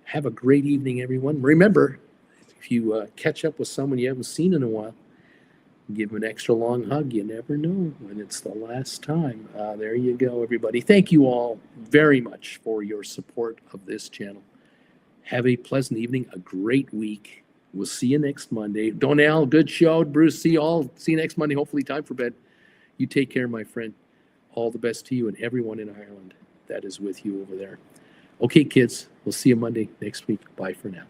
Have a great evening, everyone. Remember, if you catch up with someone you haven't seen in a while, give them an extra long hug. You never know when it's the last time. There you go, everybody. Thank you all very much for your support of this channel. Have a pleasant evening, a great week. We'll see you next Monday. Donnell, good show. Bruce, see you next Monday. Hopefully time for bed. You take care, my friend. All the best to you and everyone in Ireland that is with you over there. Okay, kids, we'll see you Monday next week. Bye for now.